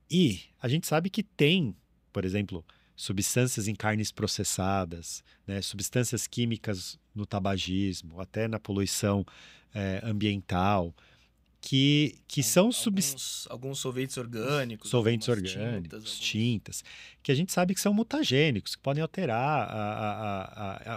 E a gente sabe que tem, por exemplo, substâncias em carnes processadas, né, substâncias químicas no tabagismo, até na poluição ambiental, que são alguns solventes orgânicos. Tintas, que a gente sabe que são mutagênicos, que podem alterar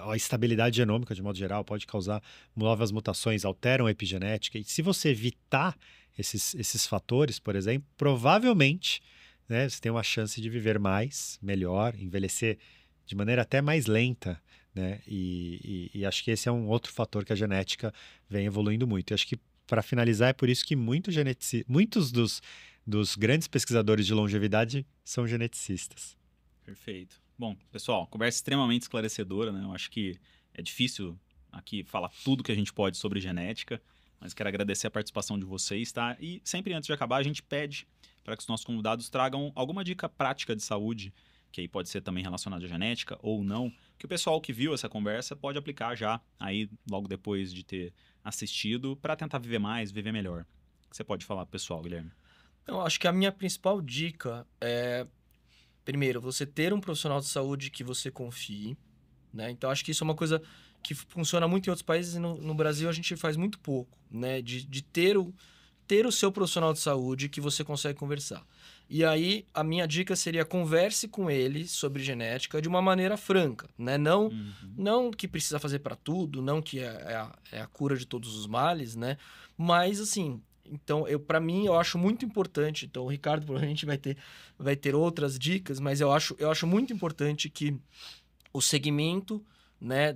a estabilidade genômica de modo geral, pode causar novas mutações, alteram a epigenética. E se você evitar esses fatores, por exemplo, provavelmente, né, você tem uma chance de viver mais, melhor, envelhecer de maneira até mais lenta, né? E acho que esse é um outro fator que a genética vem evoluindo muito. E acho que, para finalizar, é por isso que muitos dos grandes pesquisadores de longevidade são geneticistas. Perfeito. Bom, pessoal, conversa extremamente esclarecedora, né? Eu acho que é difícil aqui falar tudo que a gente pode sobre genética, mas quero agradecer a participação de vocês, tá? E sempre antes de acabar, a gente pede para que os nossos convidados tragam alguma dica prática de saúde, que aí pode ser também relacionada à genética ou não, que o pessoal que viu essa conversa pode aplicar já aí logo depois de ter assistido para tentar viver mais, viver melhor. O que você pode falar, pessoal, Guilherme? Eu acho que a minha principal dica é, primeiro, você ter um profissional de saúde que você confie, né? Então, acho que isso é uma coisa que funciona muito em outros países e no Brasil a gente faz muito pouco, né? De ter o seu profissional de saúde que você consegue conversar. E aí, a minha dica seria converse com ele sobre genética de uma maneira franca, né? Não que precisa fazer para tudo, não que é a cura de todos os males, né? Mas, assim, então, para mim, eu acho muito importante, então o Ricardo provavelmente vai ter outras dicas, mas eu acho muito importante que o segmento, né,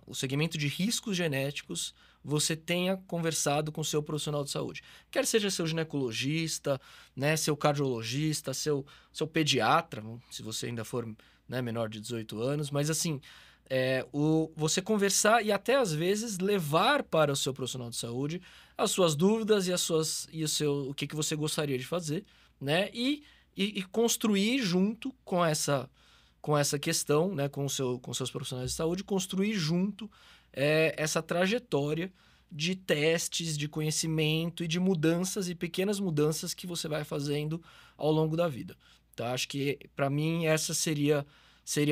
o segmento de riscos genéticos você tenha conversado com o seu profissional de saúde. Quer seja seu ginecologista, né, seu cardiologista, seu pediatra, se você ainda for, né, menor de 18 anos, mas assim, você conversar e até às vezes levar para o seu profissional de saúde as suas dúvidas e o que você gostaria de fazer, né? E construir junto com essa questão, né? Com seus profissionais de saúde, construir junto essa trajetória de testes, de conhecimento e de mudanças e pequenas mudanças que você vai fazendo ao longo da vida. Tá? Acho que, para mim, essa seria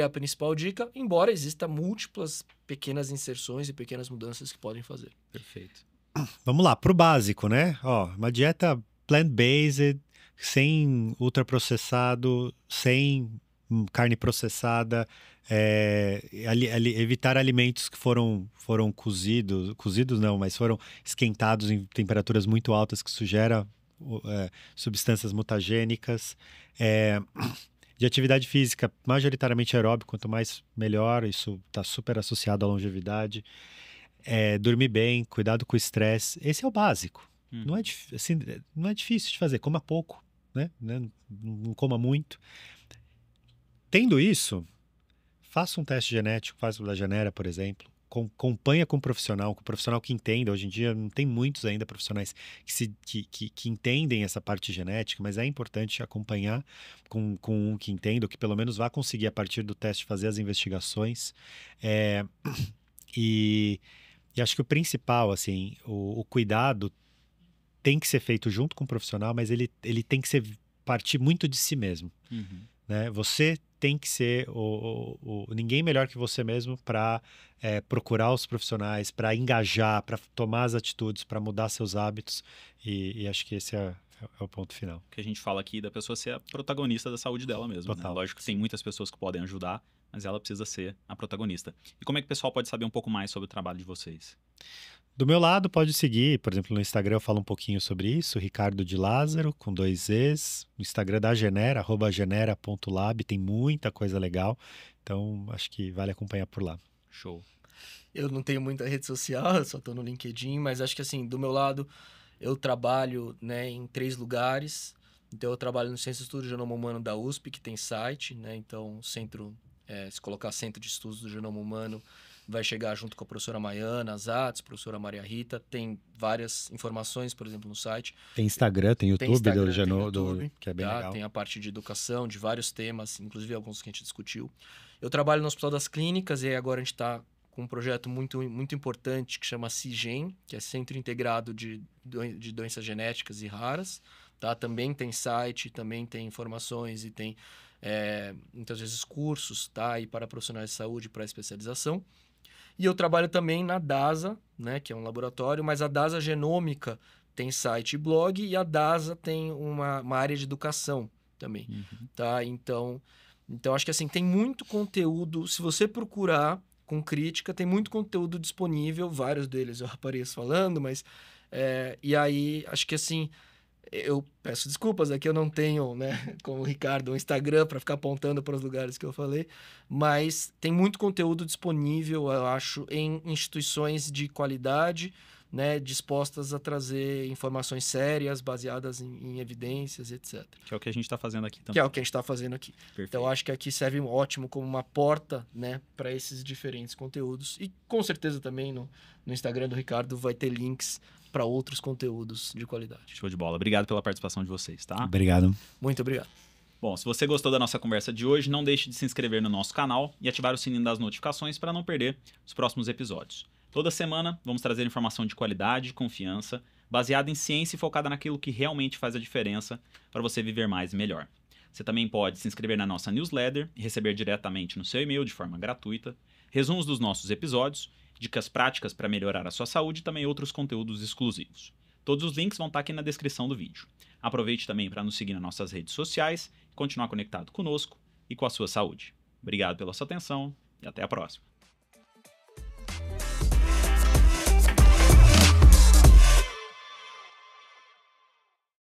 a principal dica, embora exista múltiplas pequenas inserções e pequenas mudanças que podem fazer. Perfeito. Vamos lá, pro básico, né? Ó, uma dieta plant-based, sem ultraprocessado, sem carne processada, evitar alimentos que foram cozidos não, mas foram esquentados em temperaturas muito altas, que isso gera substâncias mutagênicas. De atividade física, majoritariamente aeróbico, quanto mais melhor, isso está super associado à longevidade. Dormir bem, cuidado com o estresse, esse é o básico. Não é difícil de fazer, coma pouco, né? Não coma muito. Tendo isso, faça um teste genético, faça o da Genera, por exemplo. Acompanha com um profissional que entenda. Hoje em dia não tem muitos ainda profissionais que entendem essa parte genética, mas é importante acompanhar com um que entenda, ou que pelo menos vá conseguir, a partir do teste, fazer as investigações. E acho que o principal, assim, o cuidado tem que ser feito junto com o profissional, mas ele tem que partir muito de si mesmo. Né? Você tem que ser ninguém melhor que você mesmo para procurar os profissionais, para engajar, para tomar as atitudes, para mudar seus hábitos, e acho que esse é o ponto final. Que a gente fala aqui da pessoa ser a protagonista da saúde dela mesmo. Né? Lógico que tem muitas pessoas que podem ajudar, mas ela precisa ser a protagonista. E como é que o pessoal pode saber um pouco mais sobre o trabalho de vocês? Do meu lado, pode seguir, por exemplo, no Instagram eu falo um pouquinho sobre isso, Ricardo de Lázaro, com 2 Es, no Instagram da Genera, @genera.lab, tem muita coisa legal, então acho que vale acompanhar por lá. Show. Eu não tenho muita rede social, eu só estou no LinkedIn, mas acho que assim, do meu lado, eu trabalho, né, em 3 lugares. Então eu trabalho no Centro de Estudo do Genoma Humano da USP, que tem site, né? Então se colocar Centro de Estudos do Genoma Humano, vai chegar junto com a professora Maiana Zatz, professora Maria Rita, tem várias informações, por exemplo, no site. Tem Instagram, tem YouTube, do Genoma, que é bem tá? legal. Tem a parte de educação, de vários temas, inclusive alguns que a gente discutiu. Eu trabalho no Hospital das Clínicas, e aí agora a gente está com um projeto muito, muito importante que chama CIGEN, que é Centro Integrado de Doenças Genéticas e Raras. Tá? Também tem site, também tem informações e tem, muitas vezes, cursos, tá? E para profissionais de saúde, para especialização. E eu trabalho também na DASA, né, que é um laboratório, mas a DASA Genômica tem site e blog, e a DASA tem uma área de educação também. Tá? Então, acho que assim, tem muito conteúdo. Se você procurar com crítica, tem muito conteúdo disponível, vários deles eu apareço falando, mas... e aí, acho que assim... Eu peço desculpas, aqui eu não tenho, né, como o Ricardo, um Instagram para ficar apontando para os lugares que eu falei, mas tem muito conteúdo disponível, eu acho, em instituições de qualidade, né, dispostas a trazer informações sérias, baseadas em evidências, etc. Que é o que a gente está fazendo aqui também. Que é o que a gente está fazendo aqui. Perfeito. Então, eu acho que aqui serve ótimo como uma porta, né, para esses diferentes conteúdos. E, com certeza, também no Instagram do Ricardo vai ter links para outros conteúdos de qualidade. Show de bola. Obrigado pela participação de vocês, tá? Obrigado. Muito obrigado. Bom, se você gostou da nossa conversa de hoje, não deixe de se inscrever no nosso canal e ativar o sininho das notificações para não perder os próximos episódios. Toda semana vamos trazer informação de qualidade e confiança, baseada em ciência e focada naquilo que realmente faz a diferença para você viver mais e melhor. Você também pode se inscrever na nossa newsletter e receber diretamente no seu e-mail de forma gratuita resumos dos nossos episódios, dicas práticas para melhorar a sua saúde e também outros conteúdos exclusivos. Todos os links vão estar aqui na descrição do vídeo. Aproveite também para nos seguir nas nossas redes sociais e continuar conectado conosco e com a sua saúde. Obrigado pela sua atenção e até a próxima.